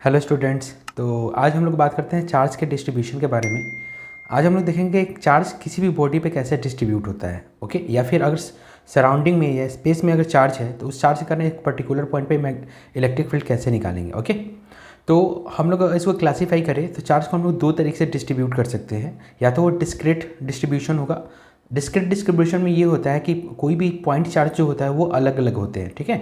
Hello students. तो आज हम लोग बात करते हैं चार्ज के डिस्ट्रीब्यूशन के बारे में। आज हम लोग देखेंगे एक चार्ज किसी भी बॉडी पे कैसे डिस्ट्रीब्यूट होता है, ओके। या फिर अगर सराउंडिंग में या स्पेस में अगर चार्ज है तो उस चार्ज के कारण एक पर्टिकुलर पॉइंट पे इलेक्ट्रिक फील्ड कैसे निकालेंगे, ओके। तो हम लोग इसको क्लासीफाई करें तो चार्ज को हम लोग दो तरीके से डिस्ट्रीब्यूट कर सकते हैं। या तो वो डिस्क्रीट डिस्ट्रीब्यूशन होगा। डिस्क्रीट डिस्ट्रीब्यूशन में ये होता है कि कोई भी पॉइंट चार्ज जो होता है वो अलग अलग होते हैं, ठीक है।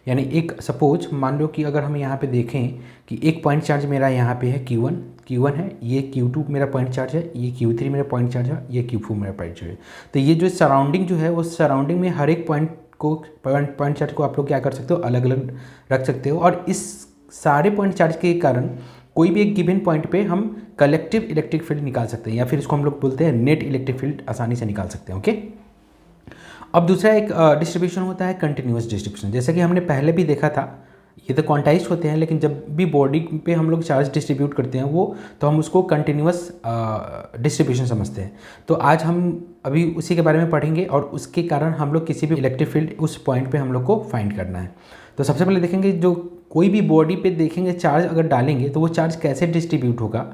यानी एक सपोज मान लो कि अगर हम यहाँ पे देखें कि एक पॉइंट चार्ज मेरा यहाँ पे है Q1 है, ये Q2 मेरा पॉइंट चार्ज है, ये Q3 मेरा पॉइंट चार्ज है, ये Q4 मेरा पॉइंट चार्ज है। तो ये जो सराउंडिंग जो है वो सराउंडिंग में हर एक पॉइंट चार्ज को आप लोग क्या कर सकते हो, अलग अलग रख सकते हो। और इस सारे पॉइंट चार्ज के कारण कोई भी एक गिवन पॉइंट पे हम कलेक्टिव इलेक्ट्रिक फील्ड निकाल सकते हैं, या फिर इसको हम लोग बोलते हैं नेट इलेक्ट्रिक फील्ड आसानी से निकाल सकते हैं, ओके। अब दूसरा एक डिस्ट्रीब्यूशन होता है कंटिन्यूअस डिस्ट्रीब्यूशन। जैसे कि हमने पहले भी देखा था, ये तो क्वांटाइज्ड होते हैं, लेकिन जब भी बॉडी पे हम लोग चार्ज डिस्ट्रीब्यूट करते हैं वो तो हम उसको कंटिन्यूअस डिस्ट्रीब्यूशन समझते हैं। तो आज हम अभी उसी के बारे में पढ़ेंगे और उसके कारण हम लोग किसी भी इलेक्ट्रिक फील्ड उस पॉइंट पे हम लोग को फाइंड करना है। तो सबसे पहले देखेंगे जो कोई भी बॉडी पे देखेंगे चार्ज अगर डालेंगे तो वो चार्ज कैसे डिस्ट्रीब्यूट होगा,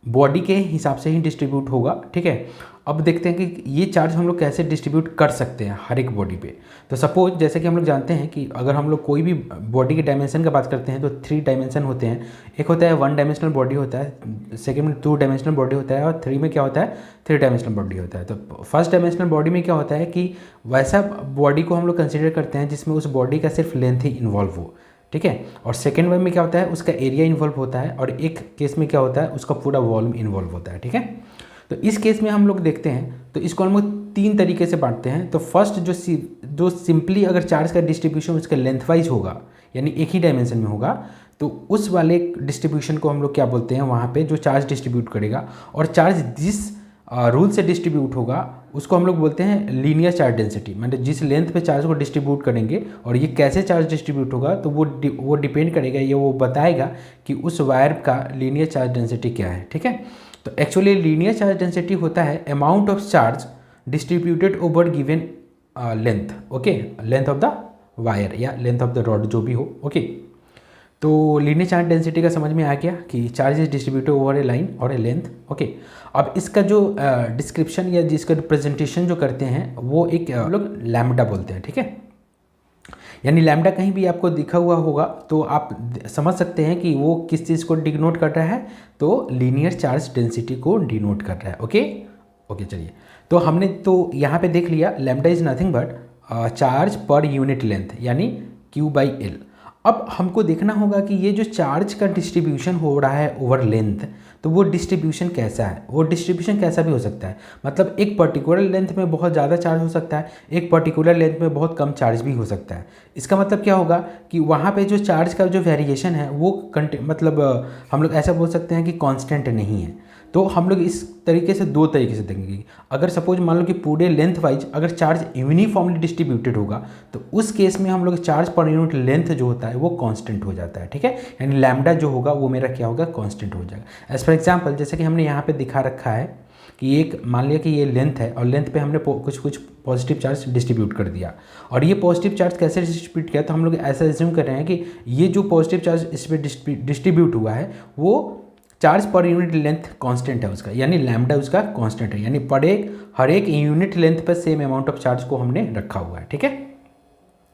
बॉडी के हिसाब से ही डिस्ट्रीब्यूट होगा, ठीक है। अब देखते हैं कि ये चार्ज हम लोग कैसे डिस्ट्रीब्यूट कर सकते हैं हर एक बॉडी पे। तो सपोज जैसे कि हम लोग जानते हैं कि अगर हम लोग कोई भी बॉडी के डायमेंशन का बात करते हैं तो 3 डायमेंशन होते हैं। एक होता है 1 डायमेंशनल बॉडी होता है, सेकंड में 2 डायमेंशनल बॉडी होता है, और 3 में क्या होता है 3 डायमेंशनल बॉडी होता है। तो फर्स्ट डायमेंशनल बॉडी में क्या होता है कि वैसा बॉडी को हम लोग कंसिडर करते हैं जिसमें उस बॉडी का सिर्फ लेंथ ही इन्वॉल्व हो, ठीक है। और सेकेंड वे में क्या होता है उसका एरिया इन्वॉल्व होता है, और एक केस में क्या होता है उसका पूरा वॉल्यूम इन्वॉल्व होता है, ठीक है। तो इस केस में हम लोग देखते हैं तो इसको हम लोग 3 तरीके से बांटते हैं। तो फर्स्ट जो सिंपली अगर चार्ज का डिस्ट्रीब्यूशन उसका लेंथ वाइज होगा, यानी एक ही डायमेंशन में होगा, तो उस वाले डिस्ट्रीब्यूशन को हम लोग क्या बोलते हैं, वहाँ पे जो चार्ज डिस्ट्रीब्यूट करेगा और चार्ज जिस रूल से डिस्ट्रीब्यूट होगा उसको हम लोग बोलते हैं लीनियर चार्ज डेंसिटी। मतलब जिस लेंथ पे चार्ज को डिस्ट्रीब्यूट करेंगे और ये कैसे चार्ज डिस्ट्रीब्यूट होगा तो वो डिपेंड करेगा, ये वो बताएगा कि उस वायर का लीनियर चार्ज डेंसिटी क्या है, ठीक है। तो एक्चुअली लीनियर चार्ज डेंसिटी होता है amount of charge distributed over given length, okay, length of the wire या लेंथ ऑफ द रॉड जो भी हो, ओके। तो लीनियर चार्ज डेंसिटी का समझ में आ गया कि charge is distributed over A line और ए लेंथ, ओके। अब इसका जो डिस्क्रिप्शन या जिसका रिप्रेजेंटेशन जो करते हैं वो एक हम लोग लैम्बडा बोलते हैं, ठीक है। यानी लैम्बडा कहीं भी आपको दिखा हुआ होगा तो आप समझ सकते हैं कि वो किस चीज़ को डिनोट कर रहा है, तो लीनियर चार्ज डेंसिटी को डिनोट कर रहा है, ओके। चलिए, तो हमने तो यहाँ पे देख लिया lambda is nothing but charge per unit length, यानी Q/L। अब हमको देखना होगा कि ये जो चार्ज का डिस्ट्रीब्यूशन हो रहा है ओवर लेंथ, तो वो डिस्ट्रीब्यूशन कैसा है, वो डिस्ट्रीब्यूशन कैसा भी हो सकता है। मतलब एक पर्टिकुलर लेंथ में बहुत ज़्यादा चार्ज हो सकता है, एक पर्टिकुलर लेंथ में बहुत कम चार्ज भी हो सकता है। इसका मतलब क्या होगा कि वहाँ पे जो चार्ज का जो वेरिएशन है वो मतलब हम लोग ऐसा बोल सकते हैं कि कांस्टेंट नहीं है। तो हम लोग इस तरीके से 2 तरीके से देखेंगे। अगर सपोज मान लो कि पूरे लेंथ वाइज अगर चार्ज यूनिफॉर्मली डिस्ट्रीब्यूटेड होगा तो उस केस में हम लोग चार्ज पर यूनिट लेंथ जो होता है वो कांस्टेंट हो जाता है, ठीक है। यानी लैम्बडा जो होगा वो मेरा क्या होगा, कांस्टेंट हो जाएगा। एज फॉर एग्जांपल जैसे कि हमने यहाँ पे दिखा रखा है कि एक मान लिया कि ये लेंथ है और लेंथ पे हमने कुछ पॉजिटिव चार्ज डिस्ट्रीब्यूट कर दिया, और ये पॉजिटिव चार्ज कैसे डिस्ट्रीब्यूट किया, तो हम लोग ऐसा एज्यूम कर रहे हैं कि ये जो पॉजिटिव चार्ज इस पर डिस्ट्रीब्यूट हुआ है वो charge per unit length constant है उसका, यानी लैम्बडा उसका कांस्टेंट है, यानी हर एक यूनिट लेंथ पर सेम अमाउंट ऑफ चार्ज को हमने रखा हुआ है, ठीक है,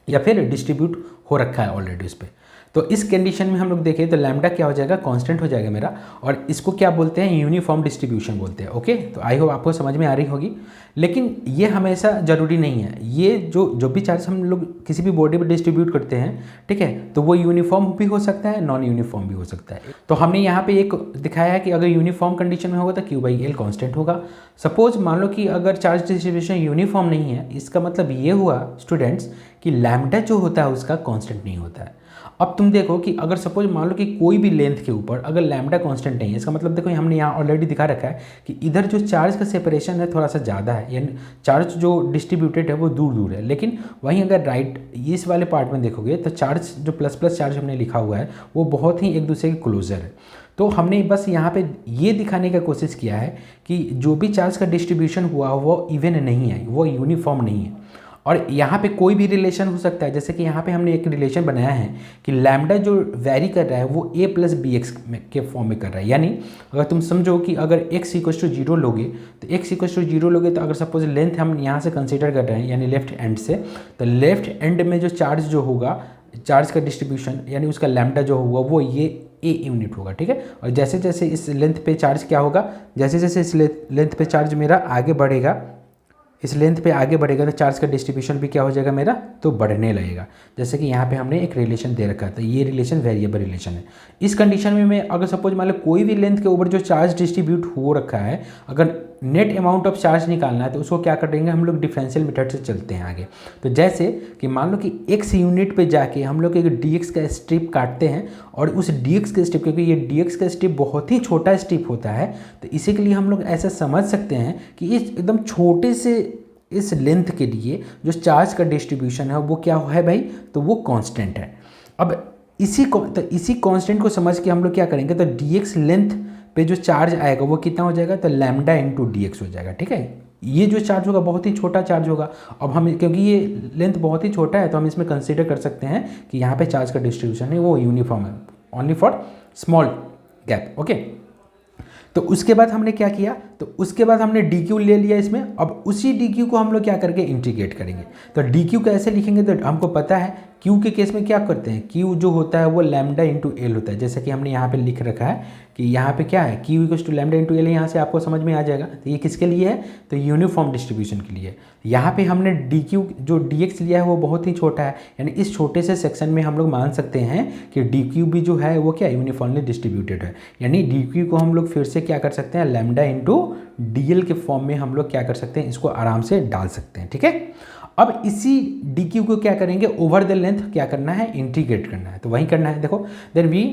या फिर डिस्ट्रीब्यूट हो रखा है ऑलरेडी उस पर। तो इस कंडीशन में हम लोग देखें तो लैम्बडा क्या हो जाएगा, कांस्टेंट हो जाएगा मेरा, और इसको क्या बोलते हैं, यूनिफॉर्म डिस्ट्रीब्यूशन बोलते हैं, ओके। तो आई होप आपको समझ में आ रही होगी। लेकिन ये हमेशा ज़रूरी नहीं है, ये जो भी चार्ज हम लोग किसी भी बॉडी पर डिस्ट्रीब्यूट करते हैं, ठीक है, तो वो यूनिफॉर्म भी हो सकता है, नॉन यूनिफॉर्म भी हो सकता है। तो हमने यहाँ पे एक दिखाया है कि अगर यूनिफॉर्म कंडीशन में होगा तो Q/L कांस्टेंट होगा। सपोज मान लो कि अगर चार्ज डिस्ट्रीब्यूशन यूनिफॉर्म नहीं है, इसका मतलब ये हुआ स्टूडेंट्स कि लैम्बडा जो होता है उसका कांस्टेंट नहीं होता है। अब तुम देखो कि अगर सपोज मान लो कि कोई भी लेंथ के ऊपर अगर लैम्बडा कांस्टेंट नहीं है, इसका मतलब देखो हमने यहाँ ऑलरेडी दिखा रखा है कि इधर जो चार्ज का सेपरेशन है थोड़ा सा ज़्यादा है, यानी चार्ज जो डिस्ट्रीब्यूटेड है वो दूर दूर है। लेकिन वहीं अगर राइट इस वाले पार्ट में देखोगे तो चार्ज जो प्लस प्लस चार्ज हमने लिखा हुआ है वो बहुत ही एक दूसरे के क्लोजर है। तो हमने बस यहाँ पे ये दिखाने का कोशिश किया है कि जो भी चार्ज का डिस्ट्रीब्यूशन हुआ वो इवन नहीं है, वो यूनिफॉर्म नहीं है। और यहाँ पे कोई भी रिलेशन हो सकता है, जैसे कि यहाँ पे हमने एक रिलेशन बनाया है कि लैम्डा जो वेरी कर रहा है वो a प्लस बी एक्स के फॉर्म में कर रहा है। यानी अगर तुम समझो कि अगर x इक्वस टू 0 लोगे तो x इक्वस टू 0 लोगे तो अगर सपोज लेंथ हम यहाँ से कंसिडर कर रहे हैं यानी लेफ्ट एंड से, तो लेफ्ट एंड में जो चार्ज जो होगा, चार्ज का डिस्ट्रीब्यूशन यानी उसका लैम्डा जो होगा वो ये a यूनिट होगा, ठीक है। और जैसे जैसे इस लेंथ पे चार्ज क्या होगा, जैसे जैसे इस लेंथ पे चार्ज मेरा आगे बढ़ेगा, इस लेंथ पे आगे बढ़ेगा तो चार्ज का डिस्ट्रीब्यूशन भी क्या हो जाएगा मेरा, तो बढ़ने लगेगा। जैसे कि यहाँ पे हमने एक रिलेशन दे रखा है, तो ये रिलेशन वेरिएबल रिलेशन है। इस कंडीशन में मैं अगर सपोज मान लो कोई भी लेंथ के ऊपर जो चार्ज डिस्ट्रीब्यूट हो रखा है, अगर नेट अमाउंट ऑफ चार्ज निकालना है तो उसको क्या करेंगे हम लोग, डिफरेंशियल मेथड से चलते हैं आगे। तो जैसे कि मान लो कि x यूनिट पे जाके हम लोग एक dx का स्ट्रिप काटते हैं, और उस dx के स्ट्रिप, क्योंकि ये dx का स्ट्रिप बहुत ही छोटा स्ट्रिप होता है, तो इसी के लिए हम लोग ऐसा समझ सकते हैं कि इस एकदम छोटे से इस लेंथ के लिए जो चार्ज का डिस्ट्रीब्यूशन है वो क्या है भाई, तो वो कांस्टेंट है। अब इसी कांस्टेंट को समझ के हम लोग क्या करेंगे, तो dx लेंथ पे जो चार्ज आएगा वो कितना हो जाएगा, तो लैम्डा इंटू dx हो जाएगा, ठीक है। ये जो चार्ज होगा बहुत ही छोटा चार्ज होगा। अब हम क्योंकि ये लेंथ बहुत ही छोटा है तो हम इसमें कंसीडर कर सकते हैं कि यहाँ पे चार्ज का डिस्ट्रीब्यूशन है वो यूनिफॉर्म है, only for small gap, okay. तो उसके बाद हमने क्या किया, तो उसके बाद हमने dq ले लिया इसमें। अब उसी dq को हम लोग क्या करके इंटीग्रेट करेंगे, तो dq कैसे लिखेंगे, तो हमको पता है q के केस में क्या करते हैं, q जो होता है वो लैम्डा इंटू एल होता है, जैसे कि हमने यहाँ पे लिख रखा है कि यहाँ पे क्या है, q equals to lambda into L, यहाँ से आपको समझ में आ जाएगा। तो ये किसके लिए है, तो यूनिफॉर्म डिस्ट्रीब्यूशन के लिए। यहाँ पे हमने dq जो dx लिया है वो बहुत ही छोटा है, यानी इस छोटे से सेक्शन में हम लोग मान सकते हैं कि dq भी जो है वो क्या यूनिफॉर्मली डिस्ट्रीब्यूटेड है। यानी dq को हम लोग फिर से क्या कर सकते हैं, लैम्डा इंटू dl के फॉर्म में हम लोग क्या कर सकते हैं, इसको आराम से डाल सकते हैं, ठीक है। अब इसी dq को क्या करेंगे, ओवर द लेंथ क्या करना है, इंटीग्रेट करना है। तो वही करना है, देखो, then we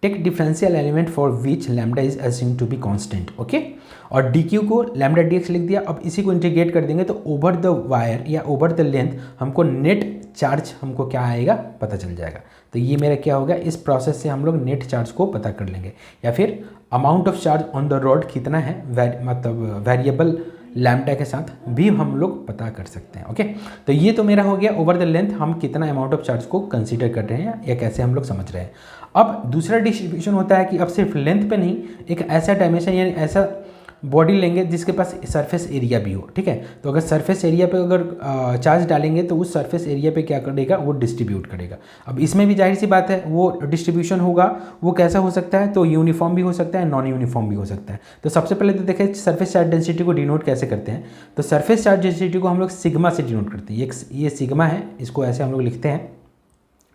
take differential element for which lambda is assumed to be constant, okay. और dq को लैम्डा dx लिख दिया। अब इसी को इंटीग्रेट कर देंगे तो ओवर द वायर या ओवर द लेंथ हमको नेट चार्ज हमको क्या आएगा, पता चल जाएगा। तो ये मेरा क्या होगा, इस प्रोसेस से हम लोग नेट चार्ज को पता कर लेंगे, या फिर amount of charge on the rod कितना है, मतलब वेरिएबल लैम्डा के साथ भी हम लोग पता कर सकते हैं, ओके। तो ये तो मेरा हो गया ओवर द लेंथ हम कितना अमाउंट ऑफ चार्ज को कंसीडर कर रहे हैं या कैसे हम लोग समझ रहे हैं। अब दूसरा डिस्ट्रीब्यूशन होता है कि अब सिर्फ लेंथ पे नहीं, एक ऐसा डायमेंशन यानी ऐसा बॉडी लेंगे जिसके पास सरफेस एरिया भी हो, ठीक है। तो अगर सरफेस एरिया पे अगर चार्ज डालेंगे तो उस सरफेस एरिया पे क्या करेगा, वो डिस्ट्रीब्यूट करेगा। अब इसमें भी जाहिर सी बात है वो डिस्ट्रीब्यूशन होगा, वो कैसा हो सकता है, तो यूनिफॉर्म भी हो सकता है, नॉन यूनिफॉर्म भी हो सकता है। तो सबसे पहले तो देखें सरफेस चार्ज डेंसिटी को डिनोट कैसे करते हैं, तो सरफेस चार्ज डेंसिटी को हम लोग सिग्मा से डिनोट करते हैं। ये सिग्मा है, इसको ऐसे हम लोग लिखते हैं,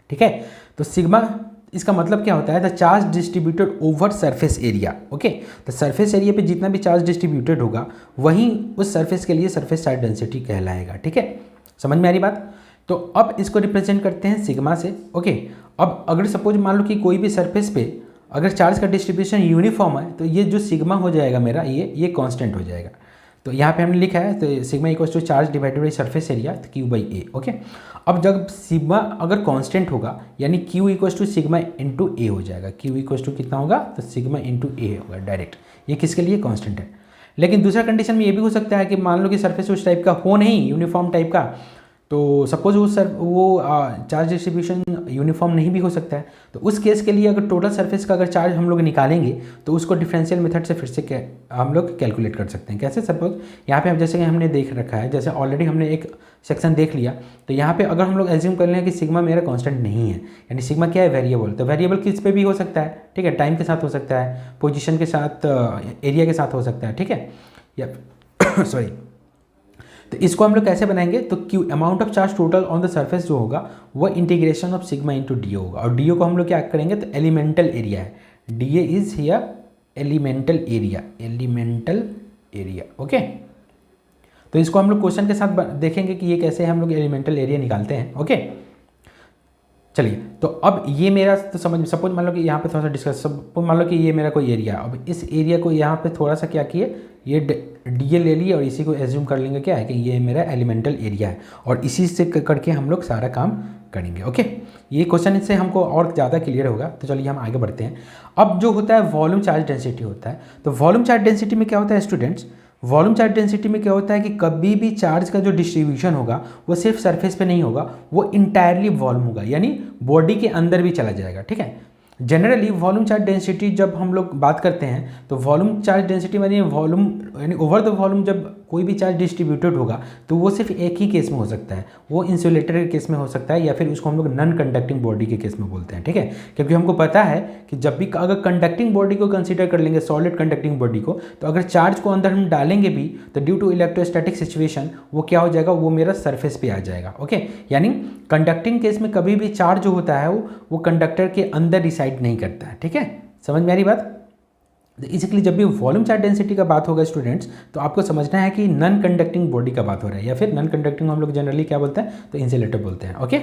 ठीक है। तो सिग्मा इसका मतलब क्या होता है, the charge distributed over surface area, okay. तो सरफेस एरिया पे जितना भी चार्ज डिस्ट्रीब्यूटेड होगा वहीं उस सरफेस के लिए सरफेस चार्ज डेंसिटी कहलाएगा, ठीक है। समझ में आ रही बात। तो अब इसको रिप्रेजेंट करते हैं सिग्मा से, ओके। अब अगर सपोज मान लो कि कोई भी सरफेस पे अगर चार्ज का डिस्ट्रीब्यूशन यूनिफॉर्म है तो ये जो सिग्मा हो जाएगा मेरा, ये कांस्टेंट हो जाएगा। तो यहाँ पे हमने लिखा है तो sigma equals to charge divided by surface area, तो क्यू बाई ए, ओके। अब जब सिग्मा अगर कांस्टेंट होगा यानी Q equals to sigma into A हो जाएगा। क्यू इक्वल्स टू कितना होगा, तो सिग्मा इंटू ए होगा डायरेक्ट। ये किसके लिए, कांस्टेंट है। लेकिन दूसरा कंडीशन में ये भी हो सकता है कि मान लो कि सरफेस उस टाइप का हो नहीं, यूनिफॉर्म टाइप का, तो सपोज वो चार्ज डिस्ट्रीब्यूशन यूनिफॉर्म नहीं भी हो सकता है। तो उस केस के लिए अगर टोटल सरफेस का अगर चार्ज हम लोग निकालेंगे तो उसको डिफरेंशियल मेथड से फिर से हम लोग कैलकुलेट कर सकते हैं। कैसे, सपोज यहाँ पे जैसे कि हमने देख रखा है, जैसे ऑलरेडी हमने एक सेक्शन देख लिया, तो यहाँ पे अगर हम लोग एज्यूम कर लें कि सिग्मा मेरा कांस्टेंट नहीं है, यानी सिग्मा क्या है, वेरिएबल। तो वेरिएबल किस पे भी हो सकता है, ठीक है, टाइम के साथ हो सकता है, पोजीशन के साथ, एरिया के साथ हो सकता है, ठीक है, या सॉरी। तो इसको हम लोग कैसे बनाएंगे, तो Q amount of charge total on the surface जो होगा वो integration of sigma into D होगा। और डी को हम लोग क्या करेंगे, तो एलिमेंटल एरिया है, D is here elemental area, elemental area, okay. तो इसको हम लोग क्वेश्चन के साथ देखेंगे कि ये कैसे हम लोग एलिमेंटल एरिया निकालते हैं, ओके। चलिए, तो अब ये मेरा तो समझ, सपोज मान लो कि यहाँ पे थोड़ा सा डिस्कस, सपोज मान लो कि ये मेरा कोई एरिया, अब इस एरिया को यहाँ पे थोड़ा सा क्या किए, ये डी ले लिए और इसी को एज्यूम कर लेंगे क्या है कि ये मेरा एलिमेंटल एरिया है, और इसी से करके हम लोग सारा काम करेंगे, ओके। ये क्वेश्चन इससे हमको और ज़्यादा क्लियर होगा। तो चलिए हम आगे बढ़ते हैं। अब जो होता है वॉल्यूम चार्ज डेंसिटी होता है, तो वॉल्यूम चार्ज डेंसिटी में क्या होता है स्टूडेंट्स, वॉल्यूम चार्ज डेंसिटी में क्या होता है कि कभी भी चार्ज का जो डिस्ट्रीब्यूशन होगा वो सिर्फ सरफेस पे नहीं होगा, वो इंटायरली वॉल्यूम होगा, यानी बॉडी के अंदर भी चला जाएगा, ठीक है। जनरली वॉल्यूम चार्ज डेंसिटी जब हम लोग बात करते हैं तो वॉल्यूम चार्ज डेंसिटी यानी वॉल्यूम यानी ओवर द वॉल्यूम जब कोई भी चार्ज डिस्ट्रीब्यूटेड होगा तो वो सिर्फ एक ही केस में हो सकता है, वो इंसुलेटर के केस में हो सकता है या फिर उसको हम लोग नॉन कंडक्टिंग बॉडी के केस में बोलते हैं, ठीक है। क्योंकि हमको पता है कि जब भी अगर कंडक्टिंग बॉडी को कंसीडर कर लेंगे, सॉलिड कंडक्टिंग बॉडी को, तो अगर चार्ज को अंदर हम डालेंगे भी तो ड्यू टू इलेक्ट्रोस्टैटिक सिचुएशन वो क्या हो जाएगा, वो मेरा सरफेस पे आ जाएगा, ओके। यानी कंडक्टिंग केस में कभी भी चार्ज जो होता है वो कंडक्टर के अंदर रिसाइड नहीं करता है, ठीक है। समझ में आ रही बात। इसीलिए जब भी वॉल्यूम चार्ज डेंसिटी का बात होगा स्टूडेंट्स, तो आपको समझना है कि नॉन कंडक्टिंग बॉडी का बात हो रहा है, या फिर नॉन कंडक्टिंग हम लोग जनरली क्या बोलते हैं, तो इंसुलेटर बोलते हैं, ओके।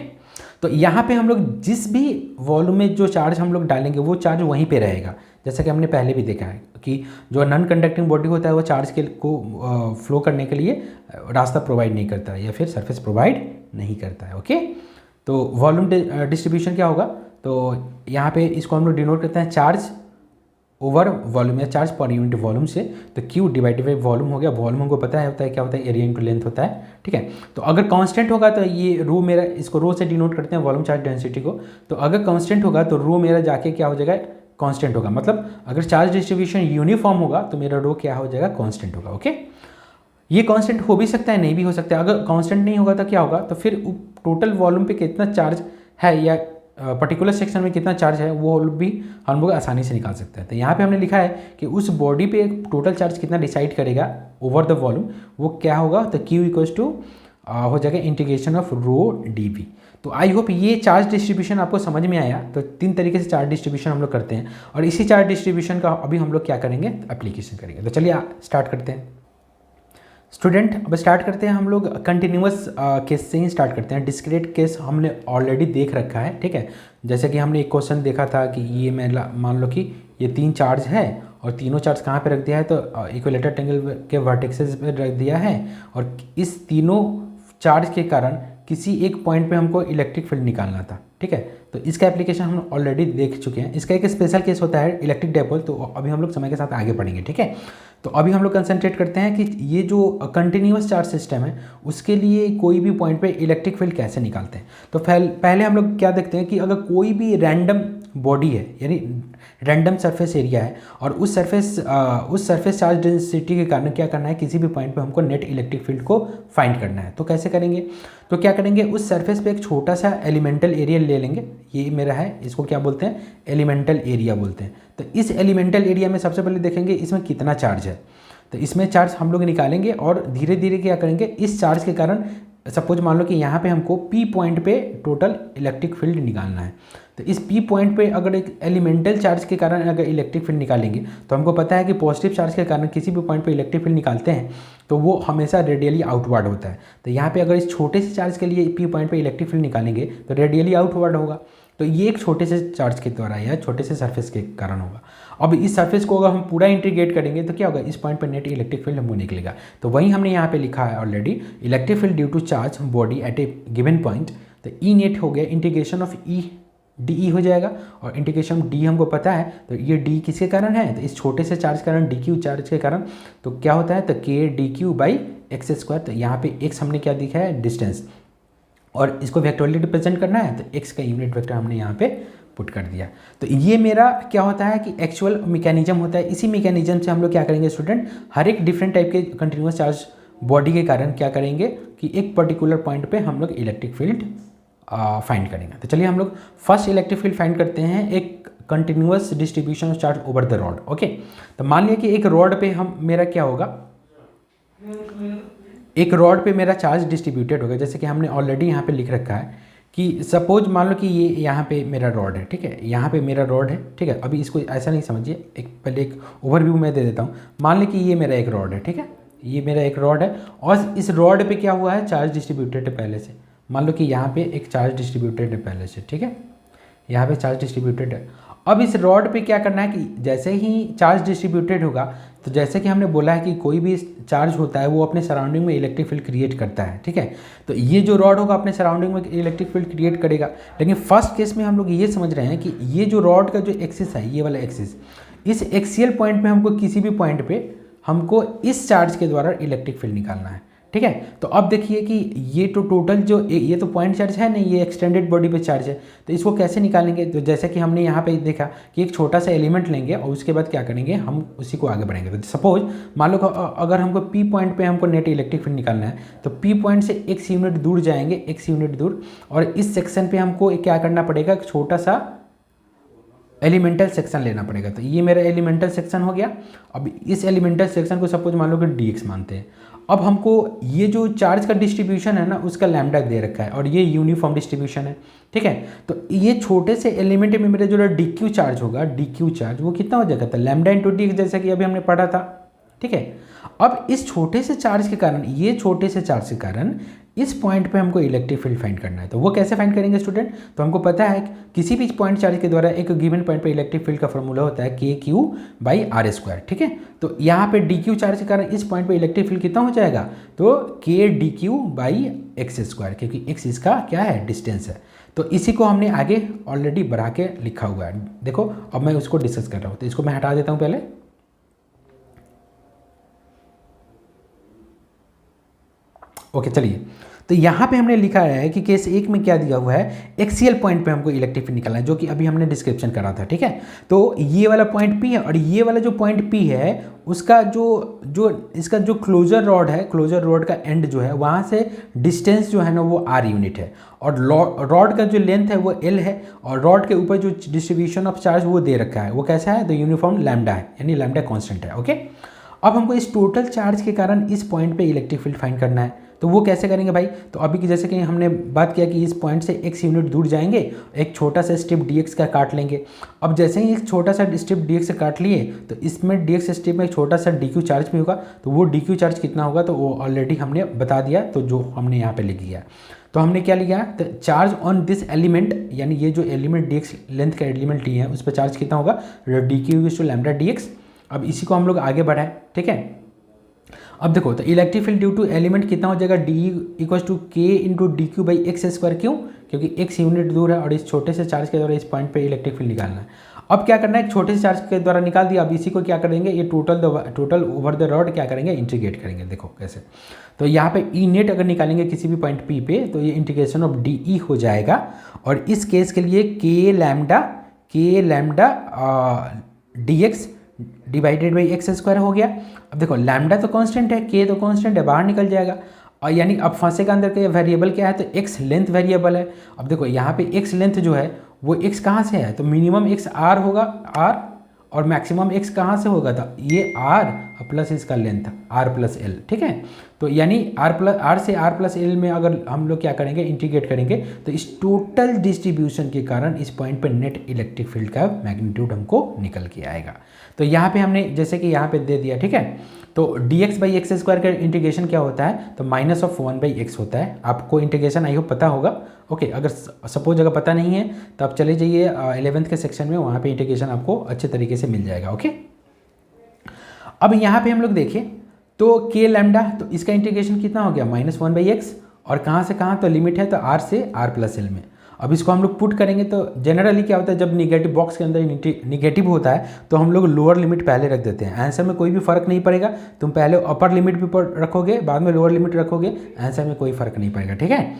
तो यहाँ पे हम लोग जिस भी वॉल्यूम में जो चार्ज हम लोग डालेंगे वो चार्ज वहीं पे रहेगा, जैसा कि हमने पहले भी देखा है कि जो नॉन कंडक्टिंग बॉडी होता है वो चार्ज के को फ्लो करने के लिए रास्ता प्रोवाइड नहीं करता है या फिर सरफेस प्रोवाइड नहीं करता है, ओके। तो वॉल्यूम डिस्ट्रीब्यूशन क्या होगा, तो यहाँ पे इसको हम लोग डिनोट करते हैं चार्ज ओवर वॉल्यूम या चार्ज पर यूनिट वॉल्यूम से, तो क्यू डिवाइडेड बाई वॉल्यूम हो गया। वॉल्यूम हमको पता है क्या होता है, एरिया इंटू लेंथ होता है, ठीक है। तो अगर कांस्टेंट होगा तो ये रो मेरा, इसको रो से डिनोट करते हैं वॉल्यूम चार्ज डेंसिटी को, तो अगर कांस्टेंट होगा तो रो मेरा जाके क्या हो जाएगा, कांस्टेंट होगा। मतलब अगर चार्ज डिस्ट्रीब्यूशन यूनिफॉर्म होगा तो मेरा रो क्या हो जाएगा, कांस्टेंट होगा, ओके। ये कांस्टेंट हो भी सकता है, नहीं भी हो सकता है। अगर कांस्टेंट नहीं होगा तो क्या होगा, तो फिर टोटल वॉल्यूम पे कितना चार्ज है या पर्टिकुलर सेक्शन में कितना चार्ज है वो भी हम लोग आसानी से निकाल सकते हैं। तो यहाँ पे हमने लिखा है कि उस बॉडी पे टोटल चार्ज कितना डिसाइड करेगा ओवर द वॉल्यूम, वो क्या होगा, तो Q इक्वल्स टू हो जाएगा इंटीग्रेशन ऑफ रो dV। तो आई होप ये चार्ज डिस्ट्रीब्यूशन आपको समझ में आया। तो 3 तरीके से चार्ज डिस्ट्रीब्यूशन हम लोग करते हैं और इसी चार्ज डिस्ट्रीब्यूशन का अभी हम लोग क्या करेंगे, एप्लीकेशन करेंगे। तो चलिए स्टार्ट करते हैं स्टूडेंट। अब स्टार्ट करते हैं हम लोग कंटिन्यूअस केस से ही स्टार्ट करते हैं। डिस्क्रीट केस हमने ऑलरेडी देख रखा है, ठीक है। जैसे कि हमने एक क्वेश्चन देखा था कि ये मैं मान लो कि ये 3 चार्ज है और तीनों चार्ज कहाँ पे रख दिया है, तो इक्विलेटर ट्रायंगल के वर्टेक्सेस पे रख दिया है और इस तीनों चार्ज के कारण किसी एक पॉइंट पे हमको इलेक्ट्रिक फील्ड निकालना था, ठीक है। तो इसका एप्लीकेशन हम ऑलरेडी देख चुके हैं। इसका एक स्पेशल केस होता है इलेक्ट्रिक डाइपोल, तो अभी हम लोग समय के साथ आगे बढ़ेंगे, ठीक है। तो अभी हम लोग कंसंट्रेट करते हैं कि ये जो कंटिन्यूअस चार्ज सिस्टम है उसके लिए कोई भी पॉइंट पे इलेक्ट्रिक फील्ड कैसे निकालते हैं। तो पहले हम लोग क्या देखते हैं कि अगर कोई भी रैंडम बॉडी है, यानी रैंडम सरफेस एरिया है और उस सरफेस चार्ज डेंसिटी के कारण क्या करना है, किसी भी पॉइंट पे हमको नेट इलेक्ट्रिक फील्ड को फाइंड करना है। तो कैसे करेंगे, तो क्या करेंगे, उस सरफेस पे एक छोटा सा एलिमेंटल एरिया ले लेंगे। ये मेरा है, इसको क्या बोलते हैं, एलिमेंटल एरिया बोलते हैं। तो इस एलिमेंटल एरिया में सबसे पहले देखेंगे इसमें कितना चार्ज है। तो इसमें चार्ज हम लोग निकालेंगे और धीरे धीरे क्या करेंगे, इस चार्ज के कारण सपोज मान लो कि यहाँ पे हमको P पॉइंट पे टोटल इलेक्ट्रिक फील्ड निकालना है। तो इस P पॉइंट पे अगर एक एलिमेंटल चार्ज के कारण अगर इलेक्ट्रिक फील्ड निकालेंगे तो हमको पता है कि पॉजिटिव चार्ज के कारण किसी भी पॉइंट पे इलेक्ट्रिक फील्ड निकालते हैं तो वो हमेशा रेडियली आउटवर्ड होता है। तो यहाँ पे अगर इस छोटे से चार्ज के लिए P पॉइंट पे इलेक्ट्रिक फील्ड निकालेंगे तो रेडियली आउटवर्ड होगा। तो ये एक छोटे से चार्ज के द्वारा या छोटे से सरफेस के कारण होगा। अब इस सरफेस को अगर हम पूरा इंटीग्रेट करेंगे तो क्या होगा, इस पॉइंट पर नेट इलेक्ट्रिक फील्ड हमको निकलेगा। तो वही हमने यहाँ पे लिखा है already, electric field due to charge body at a given point. तो ई नेट हो गया integration of E D E हो जाएगा और इंटीग्रेशन डी हमको पता है। तो ये डी किसके कारण है, तो इस छोटे से चार्ज के कारण डी क्यू चार्ज के कारण। तो क्या होता है, तो के D Q by x square. तो यहाँ पे एक्स हमने क्या दिखा है, डिस्टेंस, और इसको वेक्टोरली रिप्रेजेंट करना है तो x का यूनिट वेक्टर हमने यहाँ पे पुट कर दिया। तो ये मेरा क्या होता है कि एक्चुअल मैकेनिज्म होता है। इसी मैकेनिज्म से हम लोग क्या करेंगे स्टूडेंट, हर एक डिफरेंट टाइप के कंटिन्यूअस चार्ज बॉडी के कारण क्या करेंगे कि एक पर्टिकुलर पॉइंट पे हम लोग इलेक्ट्रिक फील्ड फाइंड करेंगे। तो चलिए हम लोग फर्स्ट इलेक्ट्रिक फील्ड फाइंड करते हैं, एक continuous distribution of charge over the rod, okay. तो मान लिया कि एक रॉड पे हम मेरा क्या होगा, एक रॉड पे मेरा चार्ज डिस्ट्रीब्यूटेड होगा। जैसे कि हमने ऑलरेडी यहाँ पे लिख रखा है कि सपोज मान लो कि ये यहाँ पे मेरा रॉड है, ठीक है, यहाँ पे मेरा रॉड है, ठीक है। अभी इसको ऐसा नहीं समझिए, पहले एक ओवरव्यू मैं दे देता हूँ। मान लो कि ये मेरा एक रॉड है, ठीक है, ये मेरा एक रॉड है और इस रॉड पे क्या हुआ है, चार्ज डिस्ट्रीब्यूटेड है पहले से। मान लो कि यहाँ पे एक चार्ज डिस्ट्रीब्यूटेड है पहले से, ठीक है, यहाँ पे चार्ज डिस्ट्रीब्यूटेड है। अब इस रॉड पे क्या करना है कि जैसे ही चार्ज डिस्ट्रीब्यूटेड होगा, तो जैसे कि हमने बोला है कि कोई भी चार्ज होता है वो अपने सराउंडिंग में इलेक्ट्रिक फील्ड क्रिएट करता है, ठीक है। तो ये जो रॉड होगा अपने सराउंडिंग में इलेक्ट्रिक फील्ड क्रिएट करेगा। लेकिन फर्स्ट केस में हम लोग ये समझ रहे हैं कि ये जो रॉड का जो एक्सिस है, ये वाला एक्सिस, इस एक्सियल पॉइंट पे हमको किसी भी पॉइंट पे हमको इस चार्ज के द्वारा इलेक्ट्रिक फील्ड निकालना है, ठीक है। तो अब देखिए कि ये तो टोटल जो ये तो पॉइंट चार्ज है नहीं, ये एक्सटेंडेड बॉडी पे चार्ज है, तो इसको कैसे निकालेंगे। तो जैसे कि हमने यहाँ पे देखा कि एक छोटा सा एलिमेंट लेंगे और उसके बाद क्या करेंगे, हम उसी को आगे बढ़ेंगे। तो सपोज मान लो अगर हमको पी पॉइंट पे हमको नेट इलेक्ट्रिक फील्ड निकालना है, तो पी पॉइंट से x यूनिट दूर जाएंगे, x यूनिट दूर, और इस सेक्शन पर हमको क्या करना पड़ेगा, एक छोटा सा एलिमेंटल सेक्शन लेना पड़ेगा। तो ये मेरा एलिमेंटल सेक्शन हो गया। अब इस एलिमेंटल सेक्शन को सपोज मान लो कि dx मानते हैं। अब हमको ये जो चार्ज का डिस्ट्रीब्यूशन है ना, उसका लैम्डा दे रखा है और ये यूनिफॉर्म डिस्ट्रीब्यूशन है, ठीक है। तो ये छोटे से एलिमेंट में मेरा जो dq चार्ज होगा, dq चार्ज वो कितना हो जाएगा, तो लैम्डा इंटू dx, जैसा कि अभी हमने पढ़ा था, ठीक है। अब इस छोटे से चार्ज के कारण, ये छोटे से चार्ज के कारण इस पॉइंट पे हमको इलेक्ट्रिक फील्ड फाइंड करना है। तो वो कैसे फाइंड करेंगे स्टूडेंट, तो हमको पता है कि किसी भी पॉइंट चार्ज के द्वारा एक गिवन पॉइंट पे इलेक्ट्रिक फील्ड का फॉर्मूला होता है KQ/R², ठीक है। तो यहाँ पे DQ चार्ज के कारण इस पॉइंट पे इलेक्ट्रिक फील्ड कितना हो जाएगा, तो KdQ/x², क्योंकि x इसका क्या है, डिस्टेंस है। तो इसी को हमने आगे ऑलरेडी बढ़ा के लिखा हुआ है। देखो अब मैं उसको डिस्कस कर रहा हूँ, तो इसको मैं हटा देता हूँ पहले। ओके चलिए, तो यहाँ पे हमने लिखा है कि केस 1 में क्या दिया हुआ है, एक्सियल पॉइंट पे हमको इलेक्ट्रिक फील्ड निकालना है, जो कि अभी हमने डिस्क्रिप्शन करा था, ठीक है। तो ये वाला पॉइंट P है और ये वाला जो पॉइंट P है उसका इसका जो क्लोजर रॉड है, क्लोजर रॉड का एंड जो है वहाँ से डिस्टेंस जो है ना वो R यूनिट है, और रॉड का जो लेंथ है वो L है, और रॉड के ऊपर जो डिस्ट्रीब्यूशन ऑफ चार्ज वो दे रखा है, वो कैसा है, तो यूनिफॉर्म लैम्डा है, यानी लैम्डा कॉन्स्टेंट है, ओके। अब हमको इस टोटल चार्ज के कारण इस पॉइंट पे इलेक्ट्रिक फील्ड फाइंड करना है। तो वो कैसे करेंगे भाई, तो अभी की जैसे कि हमने बात किया कि इस पॉइंट से x यूनिट दूर जाएंगे, एक छोटा सा स्ट्रिप dx का काट लेंगे। अब जैसे ही एक छोटा सा स्ट्रिप dx से काट लिए, तो इसमें dx स्ट्रिप में एक छोटा सा dq चार्ज भी होगा। तो वो dq चार्ज कितना होगा, तो वो ऑलरेडी हमने बता दिया, तो जो हमने यहाँ पे लिख दिया। तो हमने क्या लिखा, तो चार्ज ऑन दिस एलिमेंट, यानी ये जो एलिमेंट dx लेंथ का एलिमेंट लिए हैं उस पर चार्ज कितना होगा, dq/λ dx। अब इसी को हम लोग आगे बढ़ाएं, ठीक है। अब देखो, तो electric field due to element कितना हो जाएगा, d = k/dq/x², क्यों, क्योंकि x यूनिट दूर है और इस छोटे से चार्ज के द्वारा इस पॉइंट पे इलेक्ट्रिक फील्ड निकालना है। अब क्या करना है, छोटे से चार्ज के द्वारा निकाल दिया। अब इसी को क्या करेंगे, ये टोटल ओवर द रॉड क्या करेंगे, इंटीग्रेट करेंगे। देखो कैसे, तो यहाँ पे ई नेट अगर निकालेंगे किसी भी पॉइंट P पे, तो ये इंटीग्रेशन ऑफ DE हो जाएगा, और इस केस के लिए k dx divided by x² हो गया। अब देखो लैम्डा तो कांस्टेंट है, k तो कांस्टेंट है, बाहर निकल जाएगा, और यानी अब फंसेगा अंदर के वेरिएबल क्या है, तो x लेंथ वेरिएबल है। अब देखो यहाँ पे x लेंथ जो है वो x कहाँ से है, तो मिनिमम x r होगा, r, और मैक्सिमम x कहाँ से होगा, तो ये r प्लस इसका लेंथ r+l, ठीक है। तो यानी r से r+l में अगर हम लोग क्या करेंगे, इंटीग्रेट करेंगे, तो इस टोटल डिस्ट्रीब्यूशन के कारण इस पॉइंट पे नेट इलेक्ट्रिक फील्ड का मैग्नीट्यूड हमको निकल के आएगा। तो यहाँ पे हमने जैसे कि यहाँ पे दे दिया, ठीक है। तो dx/x² का इंटीग्रेशन क्या होता है, तो -1/x होता है। आपको इंटीग्रेशन आई होप पता होगा, ओके। अगर सपोज अगर पता नहीं है तो आप चले जाइए 11th के सेक्शन में, वहाँ पे इंटीग्रेशन आपको अच्छे तरीके से मिल जाएगा, ओके। अब यहाँ पे हम लोग देखें तो k लैम्डा, तो इसका इंटीग्रेशन कितना हो गया, -1/x, और कहाँ से कहाँ, तो लिमिट है तो r से r+l में। अब इसको हम लोग पुट करेंगे, तो जनरली क्या होता है, जब निगेटिव बॉक्स के अंदर निगेटिव होता है तो हम लोग लोअर लिमिट पहले रख देते हैं। आंसर में कोई भी फर्क नहीं पड़ेगा, तुम पहले अपर लिमिट भी रखोगे, बाद में लोअर लिमिट रखोगे, आंसर में कोई फर्क नहीं पड़ेगा, ठीक है,